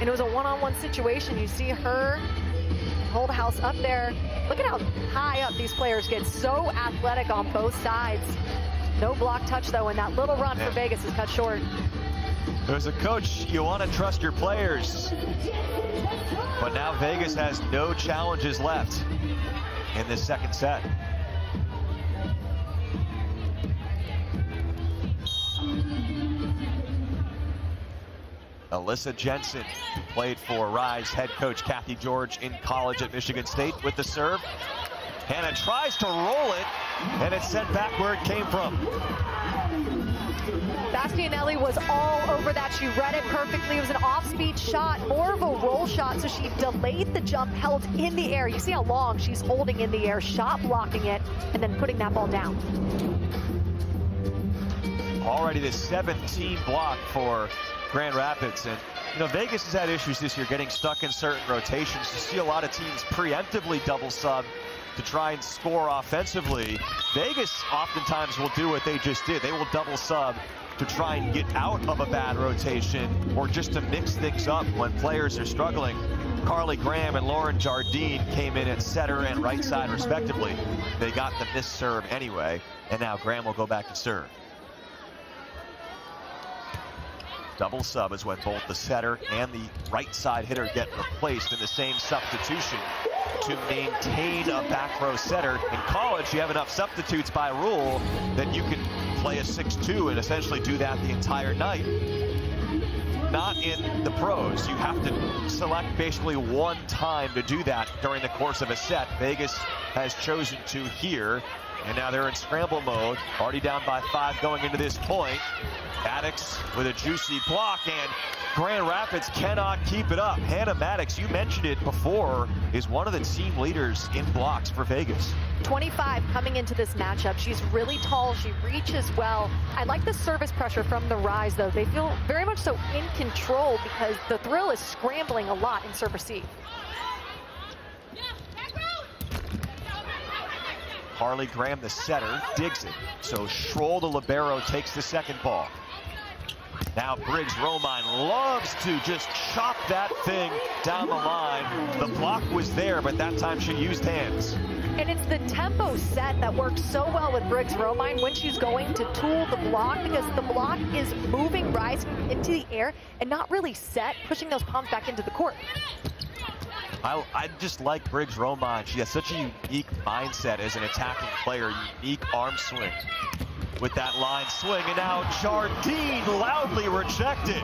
And it was a one-on-one situation. You see her hold house up there. Look at how high up these players get. So athletic on both sides. No block touch, though, and that little run for Vegas is cut short.
As a coach, you want to trust your players. But now Vegas has no challenges left in this second set. Alyssa Jensen, who played for Rise head coach Kathy George in college at Michigan State, with the serve. Hannah tries to roll it, and it's sent back where it came from.
Bastianelli was all over that. She read it perfectly. It was an off-speed shot, more of a roll shot, so she delayed the jump, held in the air. You see how long she's holding in the air, shot blocking it, and then putting that ball down.
Already the 17th block for Grand Rapids. And you know, Vegas has had issues this year getting stuck in certain rotations. You see a lot of teams preemptively double sub to try and score offensively. Vegas oftentimes will do what they just did. They will double sub to try and get out of a bad rotation or just to mix things up when players are struggling. Carly Graham and Lauren Jardine came in at setter and right side respectively. They got the missed serve anyway, and now Graham will go back to serve. Double sub is when both the setter and the right side hitter get replaced in the same substitution to maintain a back row setter. In college, you have enough substitutes by rule that you can play a 6-2 and essentially do that the entire night. Not in the pros. You have to select basically one time to do that during the course of a set. Vegas has chosen to here, and now they're in scramble mode, already down by 5 going into this point. Maddox with a juicy block, and Grand Rapids cannot keep it up. Hannah Maddox, you mentioned it before, is one of the team leaders in blocks for Vegas.
25 coming into this matchup. She's really tall. She reaches well. I like the service pressure from the Rise, though. They feel very much so in control because the Thrill is scrambling a lot in serve receive.
Harley Graham, the setter, digs it. So Schroll, the libero, takes the second ball. Now Briggs Romine loves to just chop that thing down the line. The block was there, but that time she used hands.
And it's the tempo set that works so well with Briggs Romine when she's going to tool the block, because the block is moving Rise into the air and not really set, pushing those palms back into the court.
I just like Briggs Romine. She has such a unique mindset as an attacking player, unique arm swing with that line swing, and now Jardine loudly rejected.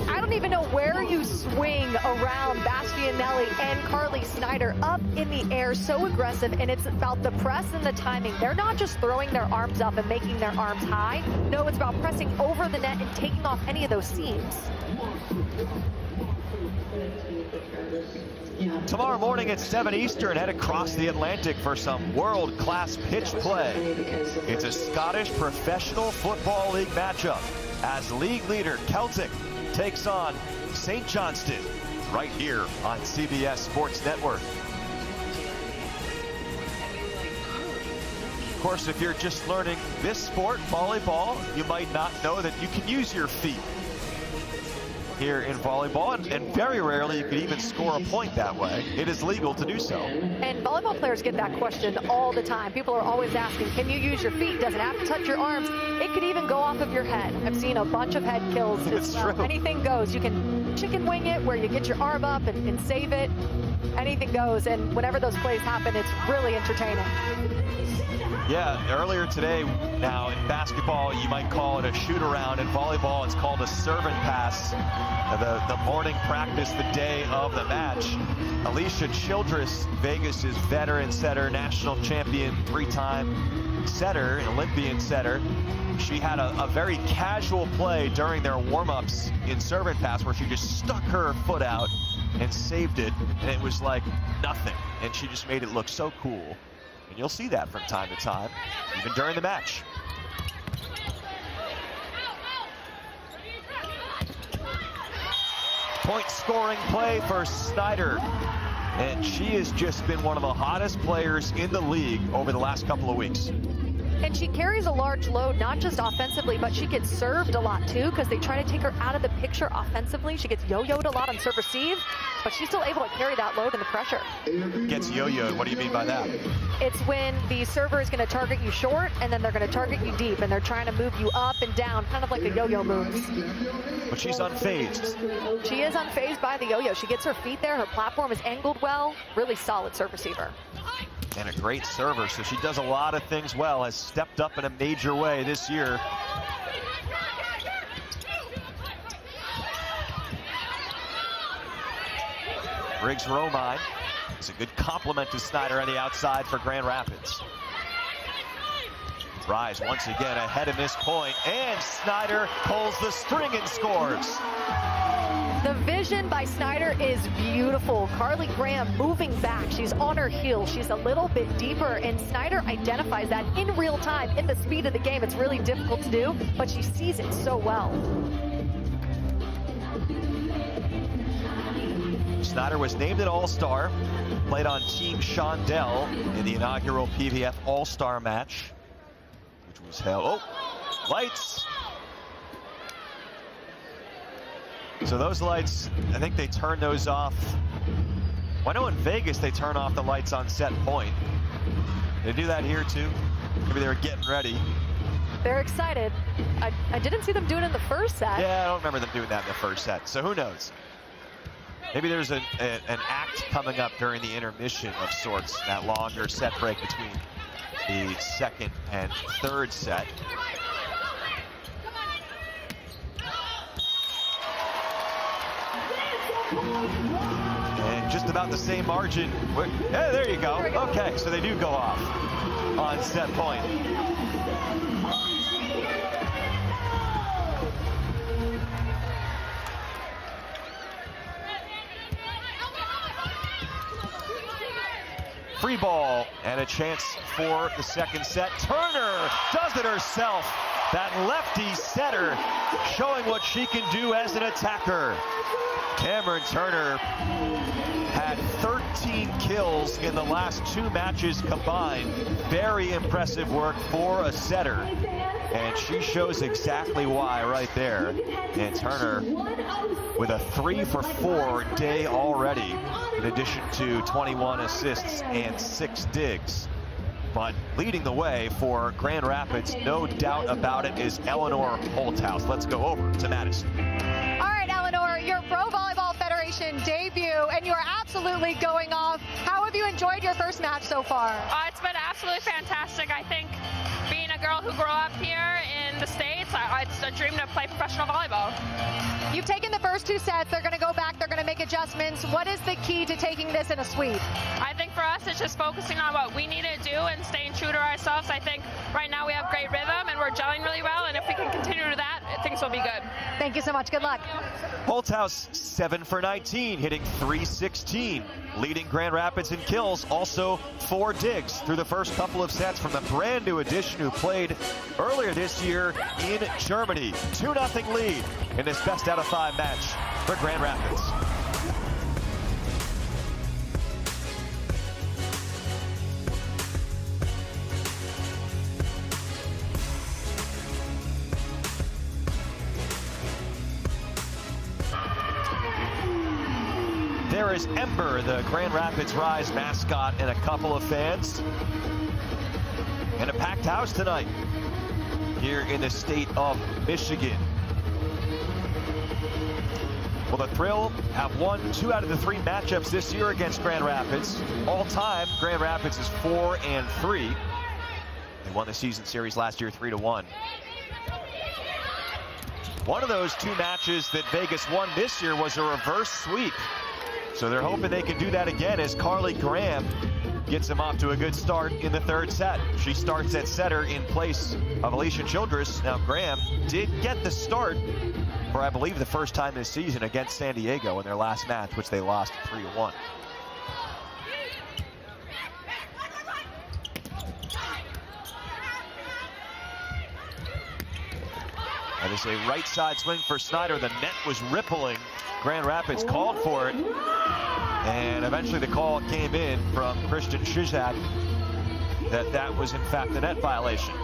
I don't even know where you swing around Bastianelli and Carly Snyder up in the air, so aggressive, and it's about the press and the timing. They're not just throwing their arms up and making their arms high. No, it's about pressing over the net and taking off any of those seams.
Tomorrow morning at 7 Eastern, head across the Atlantic for some world-class pitch play. It's a Scottish Professional Football League matchup as league leader Celtic takes on St. Johnston right here on CBS Sports Network. Of course, if you're just learning this sport, volleyball, you might not know that you can use your feet here in volleyball, and very rarely you could even score a point that way. It is legal to do so.
And volleyball players get that question all the time. People are always asking, can you use your feet? Does it have to touch your arms? It could even go off of your head. I've seen a bunch of head kills as well. Anything goes. You can chicken wing it where you get your arm up and save it. anything goes, and whenever those plays happen, it's really entertaining.
Yeah, earlier today, now in basketball, you might call it a shoot-around. In volleyball, it's called a serve and pass. The morning practice, the day of the match. Alicia Childress, Vegas's veteran setter, national champion, 3-time setter, Olympian setter. She had a very casual play during their warm-ups in serve and pass where she just stuck her foot out and saved it, and it was like nothing. And she just made it look so cool. And you'll see that from time to time, even during the match. Point scoring play for Snyder. And she has just been one of the hottest players in the league over the last couple of weeks.
And she carries a large load, not just offensively, but she gets served a lot too, because they try to take her out of the picture offensively. She gets yo-yoed a lot on serve receive, but she's still able to carry that load and the pressure.
Gets yo-yoed, what do you mean by that?
It's when the server is going to target you short, and then they're going to target you deep, and they're trying to move you up and down, kind of like the yo-yo moves.
But she's unfazed.
She is unfazed by the yo-yo. She gets her feet there, her platform is angled well, really solid serve receiver.
And a great server, so she does a lot of things well, has stepped up in a major way this year. Briggs Romine is a good compliment to Snyder on the outside for Grand Rapids. Rise once again ahead of this point, and Snyder pulls the string and scores.
The vision by Snyder is beautiful. Carly Graham moving back. She's on her heels. She's a little bit deeper, and Snyder identifies that in real time, in the speed of the game. It's really difficult to do, but she sees it so well.
Snyder was named an All-Star, played on Team Shondell in the inaugural PVF All-Star match, which was held. Oh, lights. So those lights, I think they turn those off. Well, I know in Vegas they turn off the lights on set point. They do that here too. Maybe they were getting ready.
They're excited. I didn't see them do it in the first set.
Yeah, I don't remember them doing that in the first set. So who knows? Maybe there's an act coming up during the intermission of sorts, that longer set break between the second and third set. And just about the same margin. Yeah, there you go. Okay, so they do go off on set point. Free ball and a chance for the second set. Turner does it herself. That lefty setter showing what she can do as an attacker. Cameron Turner had 13 kills in the last 2 matches combined. Very impressive work for a setter. And she shows exactly why right there. And Turner with a 3-for-4 day already, in addition to 21 assists and 6 digs. But leading the way for Grand Rapids, no doubt about it, is Eleanor Holthouse. Let's go over to Madison.
All right, Eleanor, your Pro Volleyball Federation debut, and you are absolutely going off. How have you enjoyed your first match so far?
It's been absolutely fantastic. I think being a girl who grew up here in the States, it's a dream to play professional volleyball.
You've taken the first 2 sets. They're going to go back. They're going to make adjustments. What is the key to taking this in a sweep?
I think for us, it's just focusing on what we need to do and staying true to ourselves. I think right now we have great rhythm and we're gelling really well. And if we can continue to that, things will be good.
Thank you so much. Good luck.
Holthouse 7 for 19, hitting .316, leading Grand Rapids in kills. Also 4 digs through the first couple of sets from the brand new addition who played earlier this year in Germany. 2-0 lead in this best out of 5 match for Grand Rapids. There is Ember, the Grand Rapids Rise mascot, and a couple of fans. And a packed house tonight here in the state of Michigan. Well, the Thrill have won 2 out of the 3 matchups this year against Grand Rapids. All time, Grand Rapids is 4-3. They won the season series last year 3-1. One of those 2 matches that Vegas won this year was a reverse sweep. So they're hoping they can do that again as Carly Graham gets them off to a good start in the 3rd set. She starts at setter in place of Alicia Childress. Now Graham did get the start for, I believe, the first time this season against San Diego in their last match, which they lost 3-1. That is a right side swing for Snyder. The net was rippling. Grand Rapids called for it. And eventually the call came in from Christian Shizak that was in fact the net violation.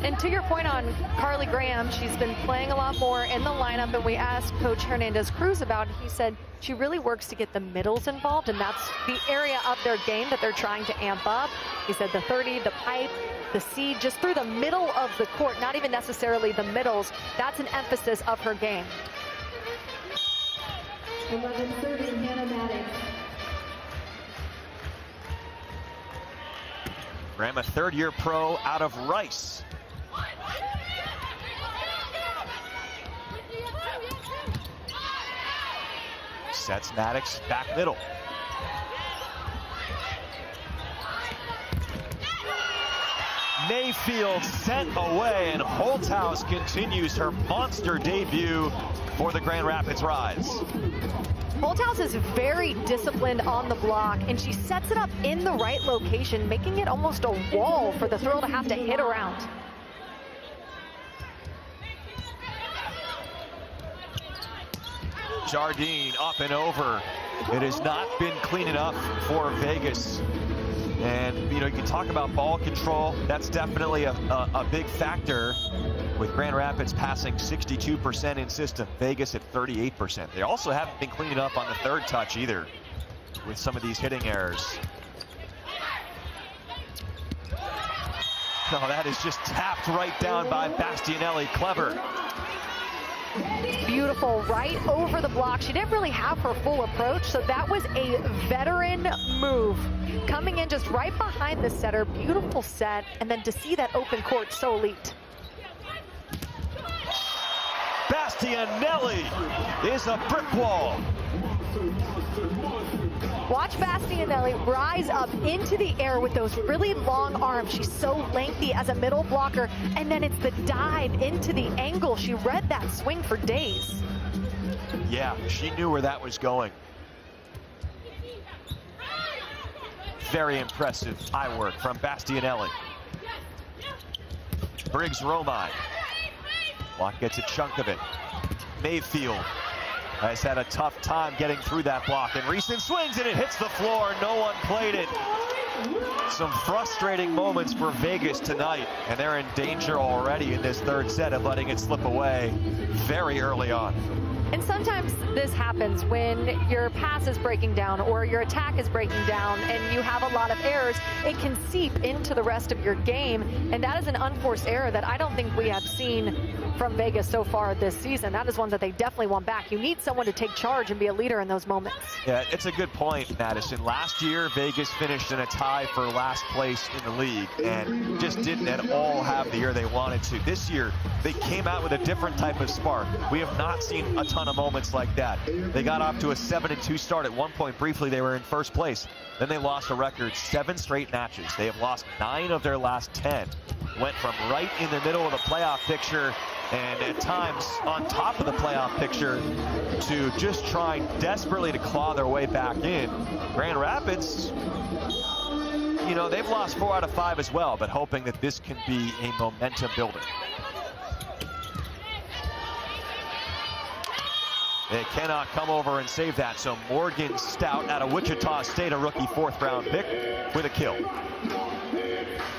And to your point on Carly Graham, she's been playing a lot more in the lineup, and we asked Coach Hernandez-Cruz about it. He said she really works to get the middles involved, and that's the area of their game that they're trying to amp up. He said the 30, the pipe, the seed, just through the middle of the court, not even necessarily the middles. That's an emphasis of her game.
11:30, Hannah Maddox.
Graham, a 3rd-year pro out of Rice. Sets Maddox back middle. Mayfield sent away, and Holthouse continues her monster debut for the Grand Rapids Rise.
Holthouse is very disciplined on the block, and she sets it up in the right location, making it almost a wall for the Thrill to have to hit around.
Jardine up and over. It has not been clean enough for Vegas. And, you know, you can talk about ball control. That's definitely a big factor, with Grand Rapids passing 62% in system, Vegas at 38%. They also haven't been cleaning up on the 3rd touch either with some of these hitting errors. No, that is just tapped right down by Bastianelli. Clever.
Beautiful, right over the block. She didn't really have her full approach, so that was a veteran move. Coming in just right behind the setter, beautiful set, and then to see that open court, so elite.
Bastianelli is a brick wall.
Watch Bastianelli rise up into the air with those really long arms. She's so lengthy as a middle blocker, and then it's the dive into the angle. She read that swing for days.
Yeah, she knew where that was going. Very impressive eye work from Bastianelli. Briggs Romine. Block gets a chunk of it. Mayfield has had a tough time getting through that block, and recent swings, and it hits the floor. No one played it. Some frustrating moments for Vegas tonight, and they're in danger already in this 3rd set of letting it slip away very early on.
And sometimes this happens when your pass is breaking down or your attack is breaking down and you have a lot of errors. It can seep into the rest of your game, and that is an unforced error that I don't think we have seen from Vegas so far this season. That is one that they definitely want back. You need someone to take charge and be a leader in those moments.
Yeah, it's a good point, Madison. Last year, Vegas finished in a tie for last place in the league and just didn't at all have the year they wanted to. This year, they came out with a different type of spark. We have not seen a ton of moments like that. They got off to a 7-2 start. At one point, briefly, they were in 1st place. Then they lost a record 7 straight matches. They have lost 9 of their last 10. Went from right in the middle of the playoff picture and at times on top of the playoff picture to just trying desperately to claw their way back in. Grand Rapids, you know, they've lost 4 out of 5 as well, but hoping that this can be a momentum builder. They cannot come over and save that, so Morgan Stout out of Wichita State, a rookie 4th round pick, with a kill.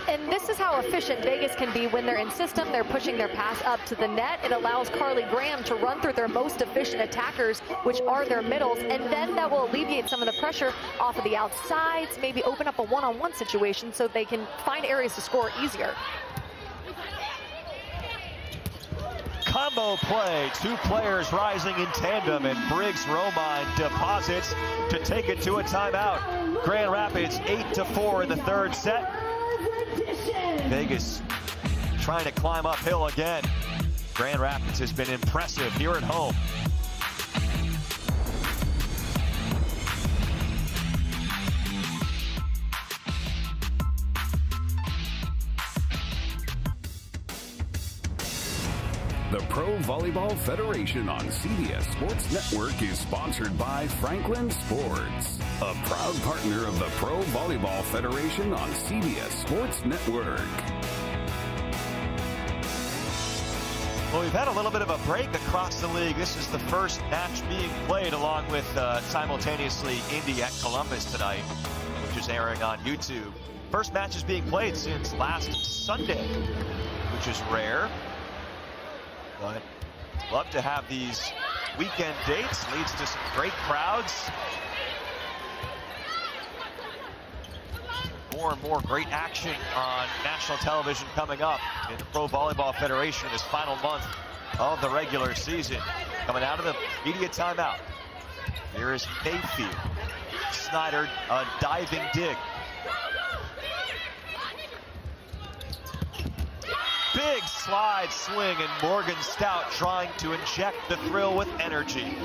And this is how efficient Vegas can be when they're in system. They're pushing their pass up to the net. It allows Carly Graham to run through their most efficient attackers, which are their middles, and then that will alleviate some of the pressure off of the outsides, maybe open up a one-on-one situation so they can find areas to score easier.
combo play. Two players rising in tandem, and Briggs Romine deposits to take it to a timeout. Grand Rapids 8-4 in the third set. Vegas trying to climb uphill again. Grand Rapids has been impressive here at home.
The Pro Volleyball Federation on CBS Sports Network is sponsored by Franklin Sports, a proud partner of the Pro Volleyball Federation on CBS Sports Network.
Well, we've had a little bit of a break across the league. This is the first match being played along with simultaneously Indy at Columbus tonight, which is airing on YouTube. First match is being played since last Sunday, which is rare. But love to have these weekend dates. Leads to some great crowds. More and more great action on national television coming up in the Pro Volleyball Federation this final month of the regular season. Coming out of the media timeout. Here is Mayfield. Snyder, a diving dig. Big slide swing, and Morgan Stout trying to inject the thrill with energy.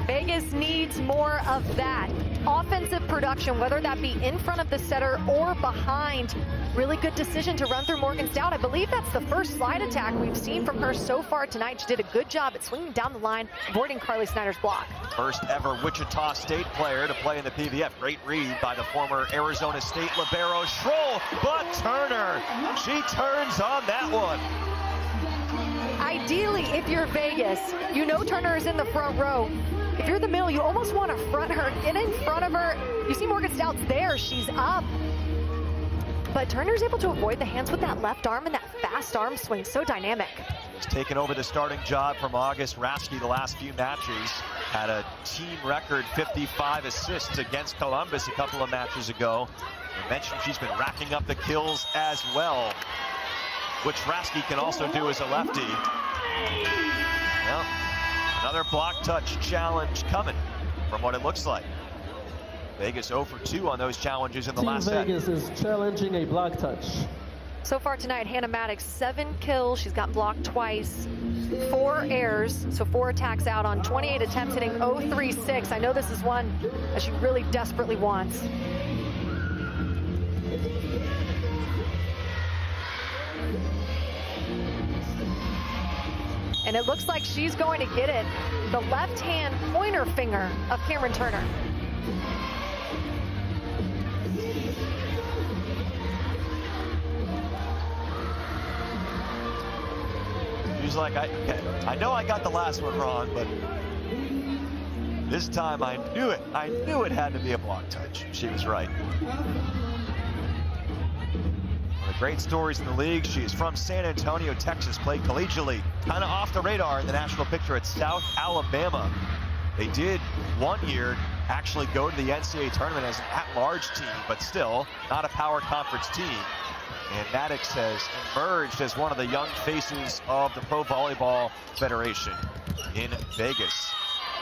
Vegas needs more of that. Offensive production, whether that be in front of the setter or behind. Really good decision to run through Morgan Stout. I believe that's the first slide attack we've seen from her so far tonight. She did a good job at swinging down the line, avoiding Carly Snyder's block.
First ever Wichita State player to play in the PVF. Great read by the former Arizona State libero Schroll, but Turner, she turns on that one.
Ideally, if you're Vegas, you know Turner is in the front row. If you're the middle, you almost want to front her, get in front of her. You see Morgan Stout's there, she's up. But Turner's able to avoid the hands with that left arm and that fast arm swing, so dynamic.
He's taken over the starting job from August Rasky the last few matches. Had a team record 55 assists against Columbus a couple of matches ago. I mentioned she's been racking up the kills as well, which Rasky can also do as a lefty. Well, another block touch challenge coming from what it looks like. Vegas 0 for 2 on those challenges in the last set.
Vegas is challenging a block touch.
So far tonight, Hannah Maddox, 7 kills. She's got blocked twice, 4 errors, so 4 attacks out on 28 attempts, hitting 0.36. I know this is one that she really desperately wants. And it looks like she's going to get it. The left-hand pointer finger of Cameron Turner.
She's like, I know I got the last one wrong, but this time I knew it. I knew it had to be a block touch. She was right. One of the great stories in the league. She is from San Antonio, Texas, played collegiately, kind of off the radar in the national picture at South Alabama. They did one year actually go to the NCAA tournament as an at-large team, but still not a power conference team. And Maddox has emerged as one of the young faces of the Pro Volleyball Federation in Vegas.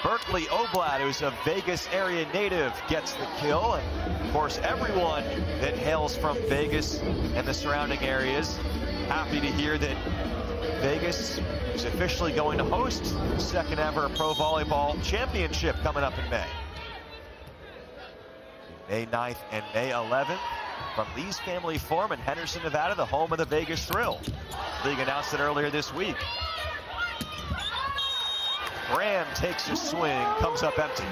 Berkeley Oblad, who's a Vegas area native, gets the kill. And of course, everyone that hails from Vegas and the surrounding areas, happy to hear that Vegas is officially going to host the second ever Pro Volleyball Championship coming up in May. May 9th and May 11th. From Lee's Family Farm in Henderson, Nevada, the home of the Vegas Thrill. The league announced it earlier this week. Graham takes a swing, comes up empty.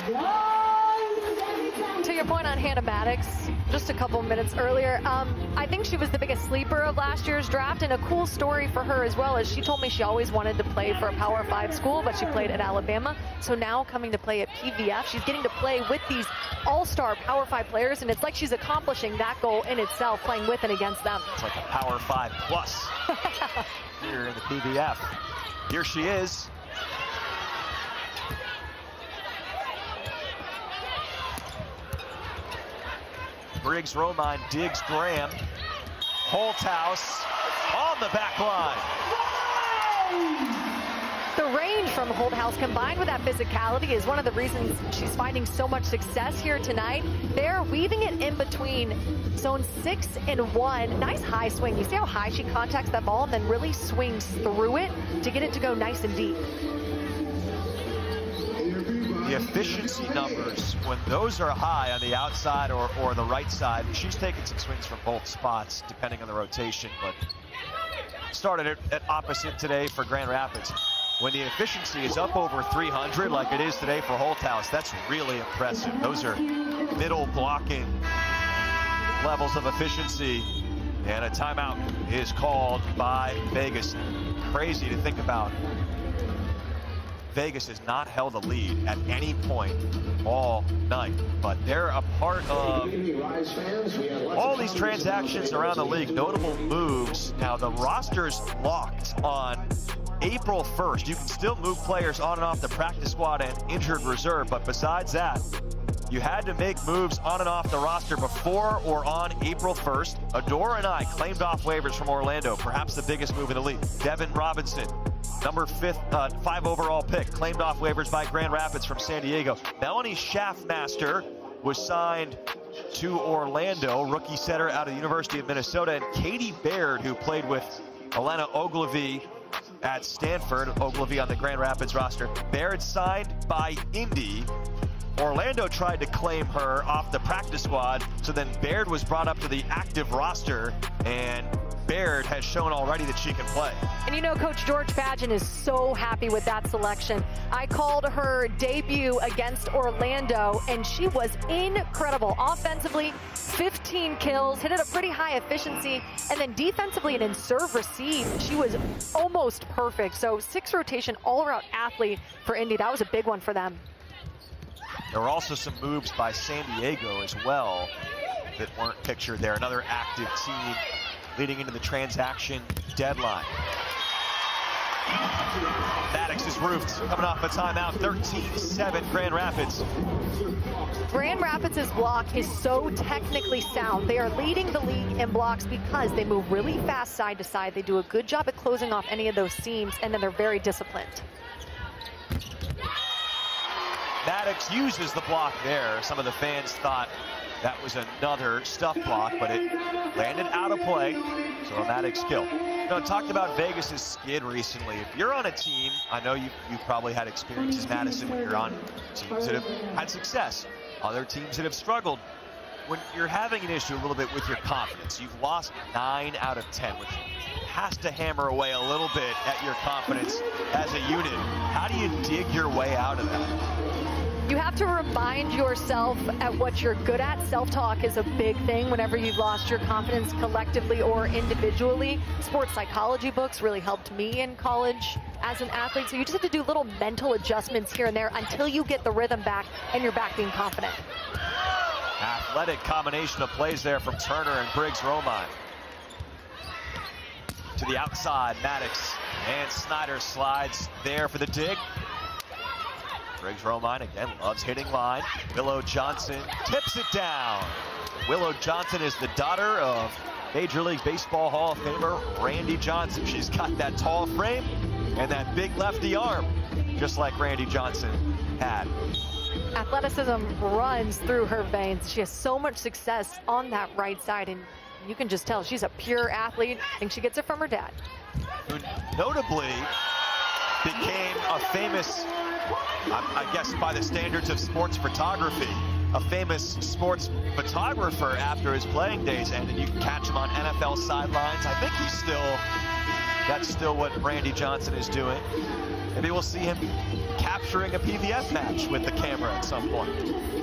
To your point on Hannah Maddox, just a couple minutes earlier, I think she was the biggest sleeper of last year's draft, and a cool story for her as well is she told me she always wanted to play for a Power 5 school, but she played at Alabama. So now coming to play at PVF, she's getting to play with these all-star Power 5 players, and it's like she's accomplishing that goal in itself, playing with and against them.
It's like a Power 5 plus here in the PVF. Here she is. Briggs Romine digs Graham. Holthouse on the back line.
range from Holthouse combined with that physicality is one of the reasons she's finding so much success here tonight. They're weaving it in between zone 6 and 1. Nice high swing. You see how high she contacts that ball and then really swings through it to get it to go nice and deep.
The efficiency numbers, when those are high on the outside or the right side, she's taking some swings from both spots depending on the rotation, but started at opposite today for Grand Rapids. When the efficiency is up over 300 like it is today for Holthouse, that's really impressive. Those are middle blocking levels of efficiency, and a timeout is called by Vegas. Crazy to think about. Vegas has not held a lead at any point all night, but they're a part of all these transactions around the league, notable moves. Now the roster's locked on April 1st. You can still move players on and off the practice squad and injured reserve, but besides that, you had to make moves on and off the roster before or on April 1st. Adore and I claimed off waivers from Orlando, perhaps the biggest move in the league. Devin Robinson, number 5 overall pick, claimed off waivers by Grand Rapids from San Diego. Melanie Schaffmaster was signed to Orlando, rookie setter out of the University of Minnesota, and Katie Baird, who played with Elena Ogilvy at Stanford. Ogilvy on the Grand Rapids roster. Baird signed by Indy. Orlando tried to claim her off the practice squad, so then Baird was brought up to the active roster, and Baird has shown already that she can play.
And you know, Coach George Padgett is so happy with that selection. I called her debut against Orlando, and she was incredible. Offensively, 15 kills, hit at a pretty high efficiency, and then defensively and in serve receive, she was almost perfect. So 6 rotation all-around athlete for Indy. That was a big one for them.
There were also some moves by San Diego as well that weren't pictured there. Another active team leading into the transaction deadline. Maddox is roofed, coming off a timeout, 13-7 Grand Rapids.
Grand Rapids' block is so technically sound. They are leading the league in blocks because they move really fast side to side. They do a good job at closing off any of those seams, and then they're very disciplined.
Maddox uses the block there. Some of the fans thought that was another stuff block, but it landed out of play, so a Maddox kill. You know, talked about Vegas' skid recently. If you're on a team, I know you've probably had experiences, Madison, when you're on teams that have had success, other teams that have struggled. When you're having an issue a little bit with your confidence, you've lost 9 out of 10, which has to hammer away a little bit at your confidence as a unit. How do you dig your way out of that?
You have to remind yourself at what you're good at. Self-talk is a big thing whenever you've lost your confidence collectively or individually. Sports psychology books really helped me in college as an athlete. So you just have to do little mental adjustments here and there until you get the rhythm back and you're back being confident.
Athletic combination of plays there from Turner and Briggs-Romine. To the outside, Maddox, and Snyder slides there for the dig. Briggs-Romine again loves hitting line. Willow Johnson tips it down. Willow Johnson is the daughter of Major League Baseball Hall of Famer Randy Johnson. She's got that tall frame and that big lefty arm, just like Randy Johnson had.
Athleticism runs through her veins. She has so much success on that right side, and you can just tell she's a pure athlete. I think she gets it from her dad.
Who notably became a famous, I guess by the standards of sports photography, a famous sports photographer after his playing days ended. You can catch him on NFL sidelines. I think that's still what Randy Johnson is doing. Maybe we'll see him capturing a PVF match with the camera at some point.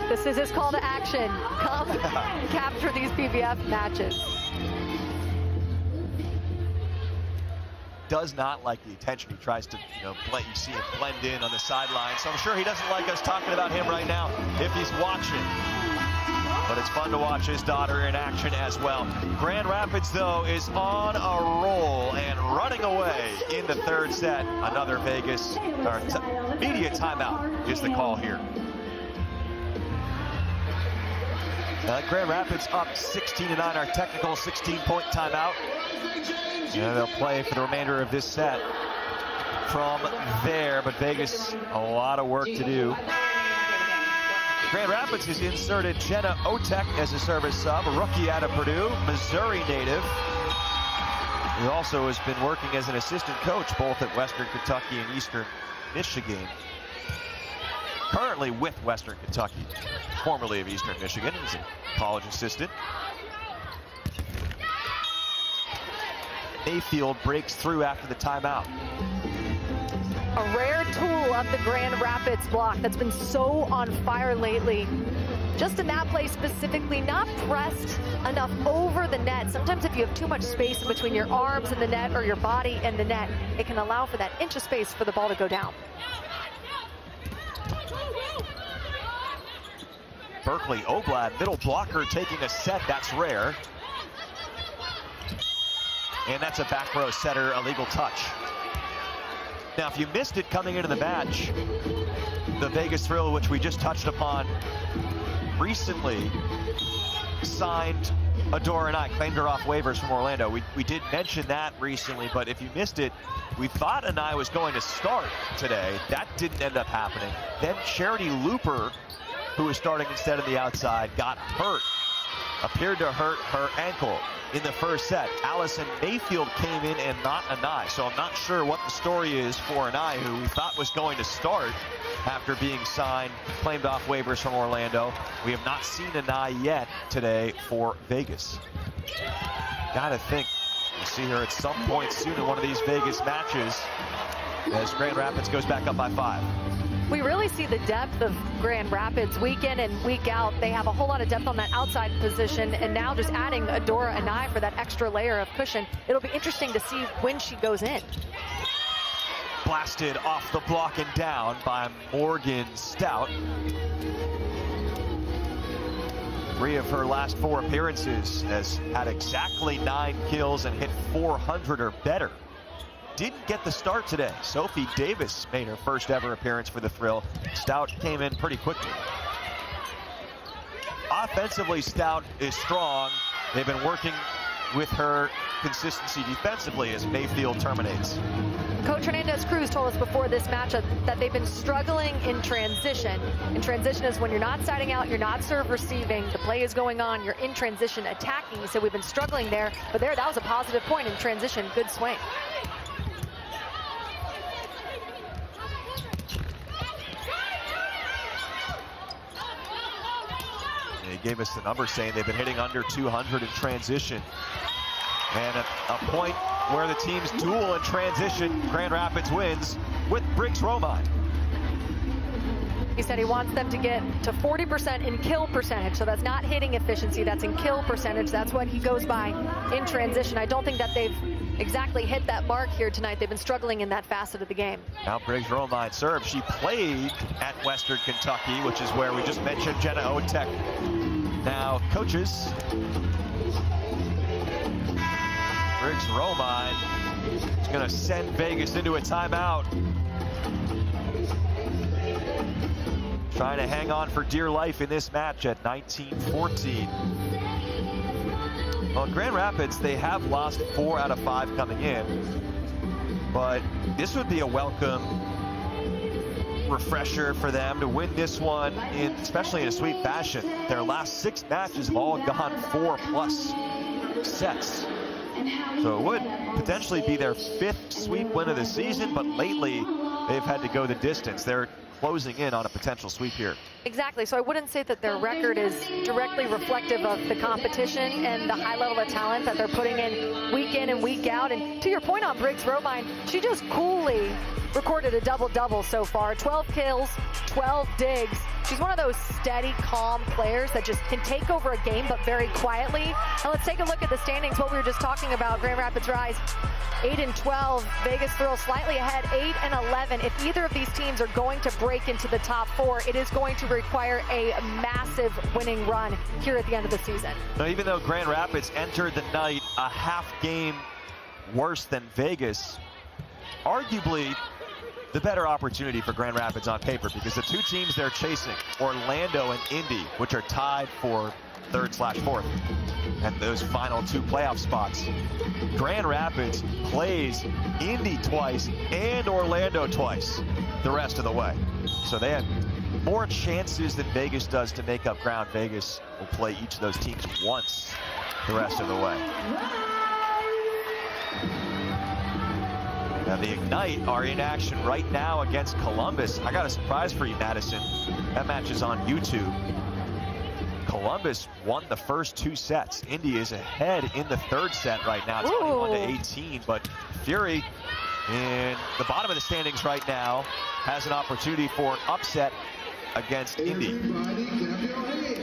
This is his call to action. Come capture these PVF matches.
Does not like the attention. He tries to, you see him blend in on the sideline. So I'm sure he doesn't like us talking about him right now if he's watching. But it's fun to watch his daughter in action as well. Grand Rapids, though, is on a roll and running away in the third set. Another Vegas media timeout is the call here. Grand Rapids up 16-9, our technical 16-point timeout. And they'll play for the remainder of this set. from there, but Vegas, a lot of work to do. Grand Rapids has inserted Jenna Otek as a service sub, a rookie out of Purdue, Missouri native. He also has been working as an assistant coach both at Western Kentucky and Eastern Michigan. Currently with Western Kentucky, formerly of Eastern Michigan. He's a college assistant. Mayfield breaks through after the timeout.
A rare tool of the Grand Rapids block that's been so on fire lately. Just in that play specifically, not pressed enough over the net. Sometimes if you have too much space in between your arms and the net or your body and the net, it can allow for that inch of space for the ball to go down.
Berkeley Oblad, middle blocker, taking a set. That's rare. And that's a back row setter, a legal touch. Now, if you missed it coming into the match, the Vegas Thrill, which we just touched upon, recently signed Adora and I, claimed her off waivers from Orlando. We did mention that recently, but if you missed it, we thought Anai was going to start today. That didn't end up happening. Then Charity Looper, who was starting instead of the outside, got hurt. Appeared to hurt her ankle in the first set. Allison Mayfield came in and not Anai. So I'm not sure what the story is for Anai, who we thought was going to start after being signed, claimed off waivers from Orlando. We have not seen Anai yet today for Vegas. Gotta think we'll see her at some point soon in one of these Vegas matches as Grand Rapids goes back up by 5.
We really see the depth of Grand Rapids week in and week out. They have a whole lot of depth on that outside position, and now just adding Adora Anai for that extra layer of cushion. It'll be interesting to see when she goes in.
Blasted off the block and down by Morgan Stout. 3 of her last 4 appearances has had exactly 9 kills and hit 400 or better. Didn't get the start today. Sophie Davis made her first ever appearance for the Thrill. Stout came in pretty quickly. Offensively, Stout is strong. They've been working with her consistency defensively as Mayfield terminates.
Coach Hernandez-Cruz told us before this matchup that they've been struggling in transition. And transition is when you're not siding out, you're not serve receiving, the play is going on, you're in transition attacking. So we've been struggling there, but that was a positive point in transition. Good swing.
They gave us the number saying they've been hitting under 200 in transition. And a point where the teams duel in transition. Grand Rapids wins with Briggs Romine.
He said he wants them to get to 40% in kill percentage. So that's not hitting efficiency, that's in kill percentage. That's what he goes by in transition. I don't think that they've exactly hit that mark here tonight. They've been struggling in that facet of the game.
Now Briggs Romine serves. She played at Western Kentucky, which is where we just mentioned Jenna Otek now coaches. Briggs Romine is going to send Vegas into a timeout. Trying to hang on for dear life in this match at 19-14. Well, Grand Rapids, they have lost 4 out of 5 coming in, but this would be a welcome refresher for them to win this one, especially in a sweep fashion. Their last 6 matches have all gone 4+ sets. So it would potentially be their 5th sweep win of the season, but lately they've had to go the distance. They're closing in on a potential sweep here.
Exactly, so I wouldn't say that their record is directly reflective of the competition and the high level of talent that they're putting in and week out. And to your point on Briggs Romine, she just coolly recorded a double-double so far. 12 kills, 12 digs. She's one of those steady, calm players that just can take over a game, but very quietly. Now let's take a look at the standings, what we were just talking about. Grand Rapids Rise, 8-12. Vegas Thrill slightly ahead, 8-11. If either of these teams are going to break into the top 4, it is going to require a massive winning run here at the end of the season.
Now, even though Grand Rapids entered the night a half game worse than Vegas, arguably the better opportunity for Grand Rapids on paper, because the 2 teams they're chasing, Orlando and Indy, which are tied for 3rd/4th, and those final 2 playoff spots. Grand Rapids plays Indy twice and Orlando twice the rest of the way. So they have more chances than Vegas does to make up ground. Vegas will play each of those teams once the rest of the way. Now the Ignite are in action right now against Columbus. I got a surprise for you, Madison. That match is on YouTube. Columbus won the first 2 sets. Indy is ahead in the 3rd set right now, 21-18. But Fury in the bottom of the standings right now has an opportunity for an upset against Indy.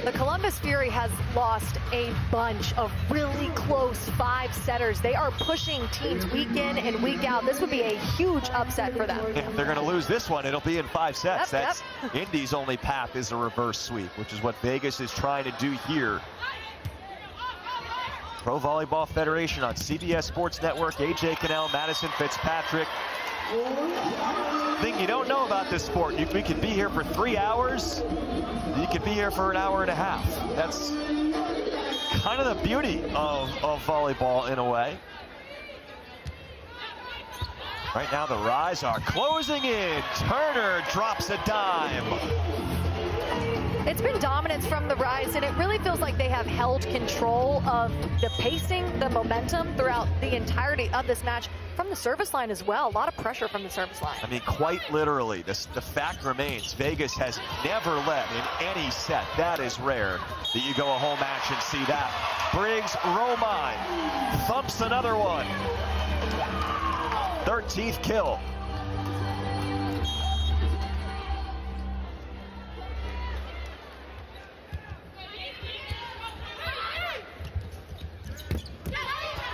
The Columbus Fury has lost a bunch of really close 5-setters. They are pushing teams week in and week out. This would be a huge upset for them.
If they're going to lose this one, it'll be in 5 sets.
Yep,
That's Indy's only path is a reverse sweep, which is what Vegas is trying to do here. Pro Volleyball Federation on CBS Sports Network. AJ Cannell, Madison Fitzpatrick. Thing you don't know about this sport, we could be here for 3 hours. You could be here for an hour and a half. That's kind of the beauty of volleyball in a way. Right now the Rise are closing in. Turner drops a dime.
It's been dominance from the Rise, and it really feels like they have held control of the pacing, the momentum throughout the entirety of this match. From the service line as well, a lot of pressure from the service line.
I mean, quite literally, the fact remains, Vegas has never led in any set. That is rare that you go a whole match and see that. Briggs Romine thumps another one. 13th kill.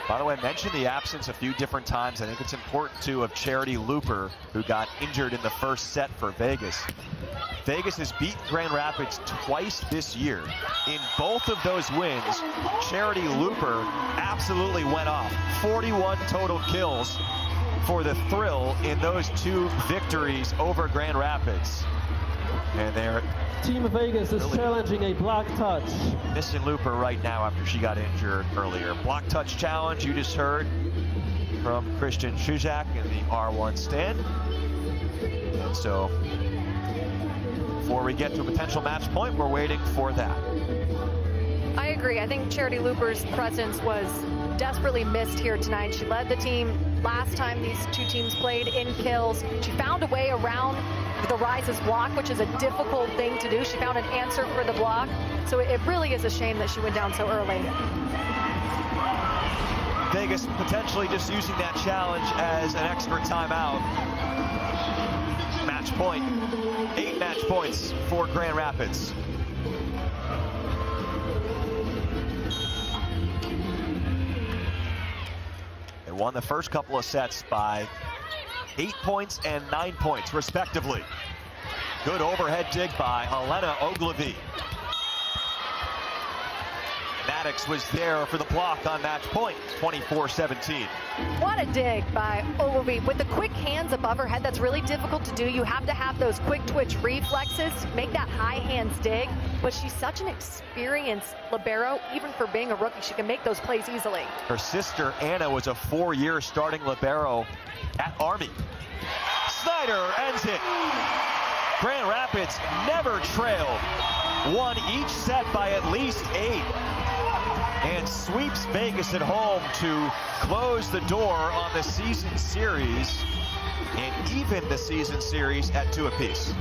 By the way, I mentioned the absence a few different times. I think it's important, too, of Charity Looper, who got injured in the first set for Vegas. Vegas has beaten Grand Rapids twice this year. In both of those wins, Charity Looper absolutely went off. 41 total kills for the Thrill in those 2 victories over Grand Rapids. And they're
Team Vegas is challenging a block touch.
missing Looper right now after she got injured earlier. Block touch challenge you just heard from Christian Shuzak in the R1 stand. And so before we get to a potential match point, we're waiting for that.
I agree. I think Charity Looper's presence was desperately missed here tonight. She led the team last time these 2 teams played in kills. She found a way around the Rise's block, which is a difficult thing to do. She found an answer for the block. So it really is a shame that she went down so early.
Vegas potentially just using that challenge as an extra timeout. Match point. 8 match points for Grand Rapids. They won the first couple of sets by 8 points and 9 points, respectively. Good overhead dig by Elena Ogilvy. Maddox was there for the block on match point, 24-17.
What a dig by Ogilvy. With the quick hands above her head, that's really difficult to do. You have to have those quick twitch reflexes to make that high hands dig. But she's such an experienced libero, even for being a rookie. She can make those plays easily.
Her sister, Anna, was a 4-year starting libero at Army. Snyder ends it. Grand Rapids never trailed. Won each set by at least 8. And sweeps Vegas at home to close the door on the season series and even the season series at 2 apiece.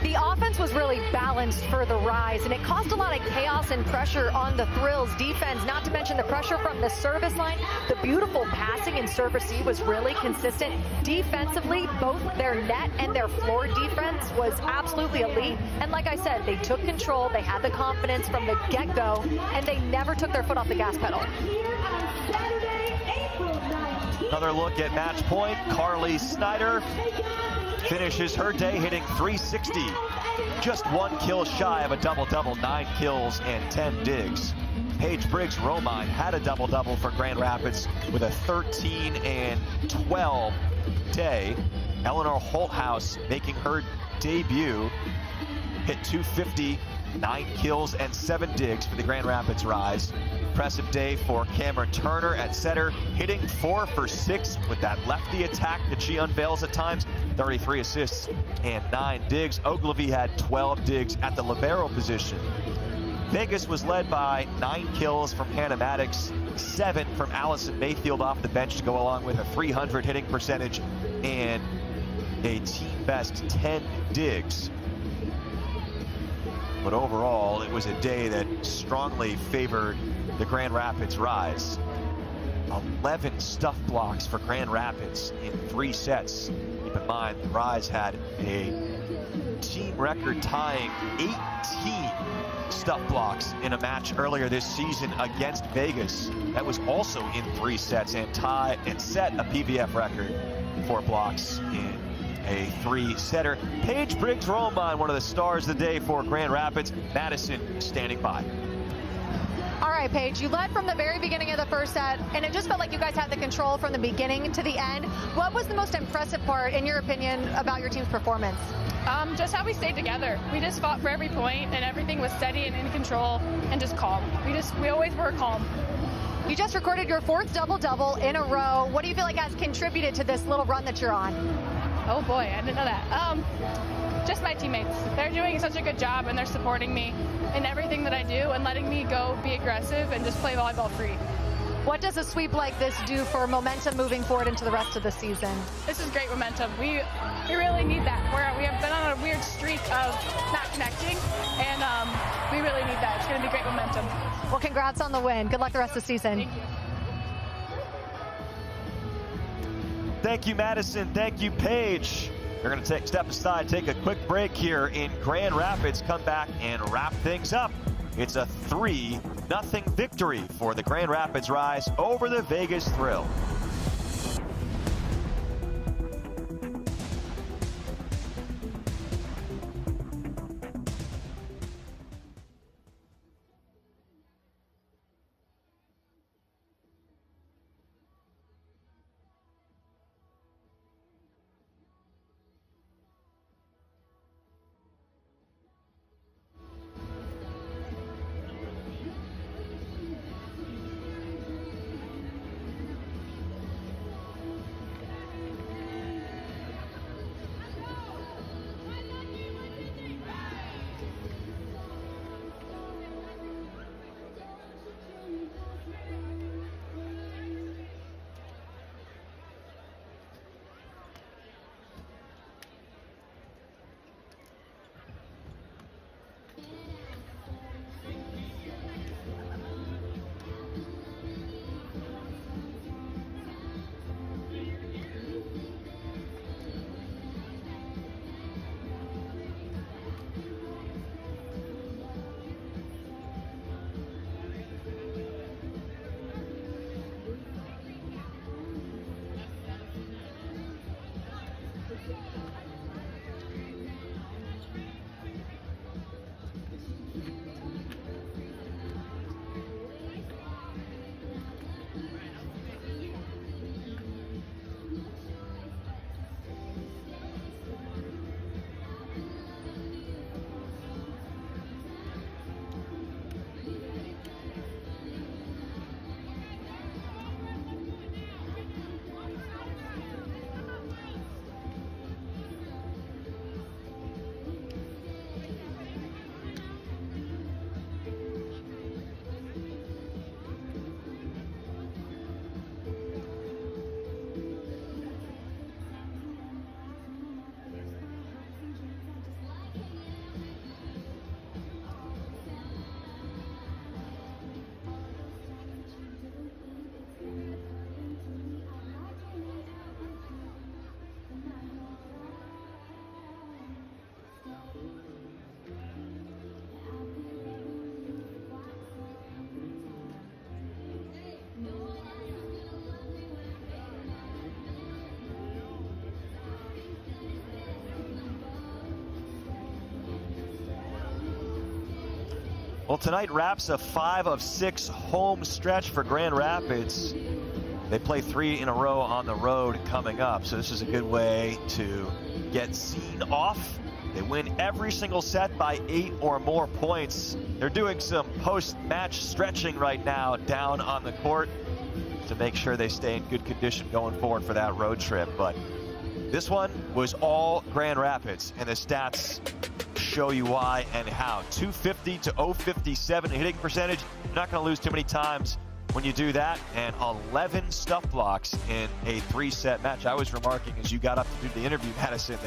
The offense was really balanced for the Rise, and it caused a lot of chaos and pressure on the Thrill's defense, not to mention the pressure from the service line. The beautiful passing and serve receive was really consistent. Defensively, both their net and their floor defense was absolutely elite. And like I said, they took control, they had the confidence from the get-go, and they never took their foot off the gas pedal.
Another look at match point. Carly Snyder finishes her day hitting 360. Just 1 kill shy of a double-double, 9 kills and 10 digs. Paige Briggs Romine had a double-double for Grand Rapids with a 13 and 12 day. Eleanor Holthouse making her debut, hit 250 9 kills and 7 digs for the Grand Rapids Rise. Impressive day for Cameron Turner at setter, hitting 4 for 6 with that lefty attack that she unveils at times. 33 assists and 9 digs. Ogilvy had 12 digs at the libero position. Vegas was led by 9 kills from Hannah Maddox, 7 from Allison Mayfield off the bench to go along with a .300 hitting percentage and a team best 10 digs. But overall, it was a day that strongly favored the Grand Rapids Rise. 11 stuff blocks for Grand Rapids in 3 sets. Keep in mind, the Rise had a team record tying 18 stuff blocks in a match earlier this season against Vegas. That was also in 3 sets and set a PVF record for blocks in a 3-setter. Paige Briggs-Romine, one of the stars of the day for Grand Rapids. Madison standing by.
All right, Paige, you led from the very beginning of the first set, and it just felt like you guys had the control from the beginning to the end. What was the most impressive part, in your opinion, about your team's performance?
Just how we stayed together. We just fought for every point, and everything was steady and in control and just calm. We always were calm.
You just recorded your 4th double-double in a row. What do you feel like has contributed to this little run that you're on?
Oh boy, I didn't know that. Just my teammates. They're doing such a good job, and they're supporting me in everything that I do and letting me go be aggressive and just play volleyball free.
What does a sweep like this do for momentum moving forward into the rest of the season?
This is great momentum. We really need that. We have been on a weird streak of not connecting, and we really need that. It's going to be great momentum.
Well, congrats on the win. Good luck the rest of the season.
Thank you.
Thank you, Madison. Thank you, Paige. We're going to step aside, take a quick break here in Grand Rapids, come back and wrap things up. It's a 3-0 victory for the Grand Rapids Rise over the Vegas Thrill. Well, tonight wraps a 5 of 6 home stretch for Grand Rapids. They play 3 in a row on the road coming up, so this is a good way to get seen off They win every single set by 8 or more points. They're doing some post-match stretching right now down on the court to make sure they stay in good condition going forward for that road trip. But this one was all Grand Rapids, and the stats show you why and how. 250 to 057 hitting percentage. You're not going to lose too many times when you do that, and 11 stuff blocks in a 3-set match. I was remarking as you got up to do the interview, Madison,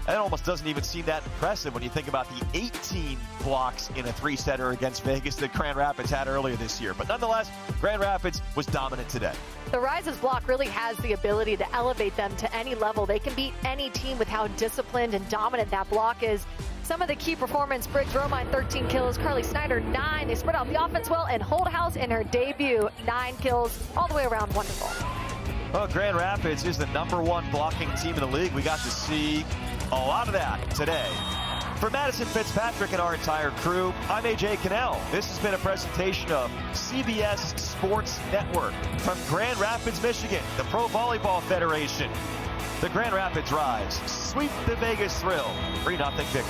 that almost doesn't even seem that impressive when you think about the 18 blocks in a 3-setter against Vegas that Grand Rapids had earlier this year. But nonetheless, Grand Rapids was dominant today.
The Rise's block really has the ability to elevate them to any level. They can beat any team with how disciplined and dominant that block is. Some of the key performance: Briggs Romine 13 kills, Carly Snyder 9. They spread out the offense well, and Holdhouse in her debut 9 kills, all the way around wonderful.
Well, Grand Rapids is the #1 blocking team in the league. We got to see a lot of that today. For Madison Fitzpatrick and our entire crew, I'm AJ Cannell. This has been a presentation of CBS Sports Network from Grand Rapids, Michigan, the Pro Volleyball Federation. The Grand Rapids Rise sweep the Vegas Thrill, 3-0 victory.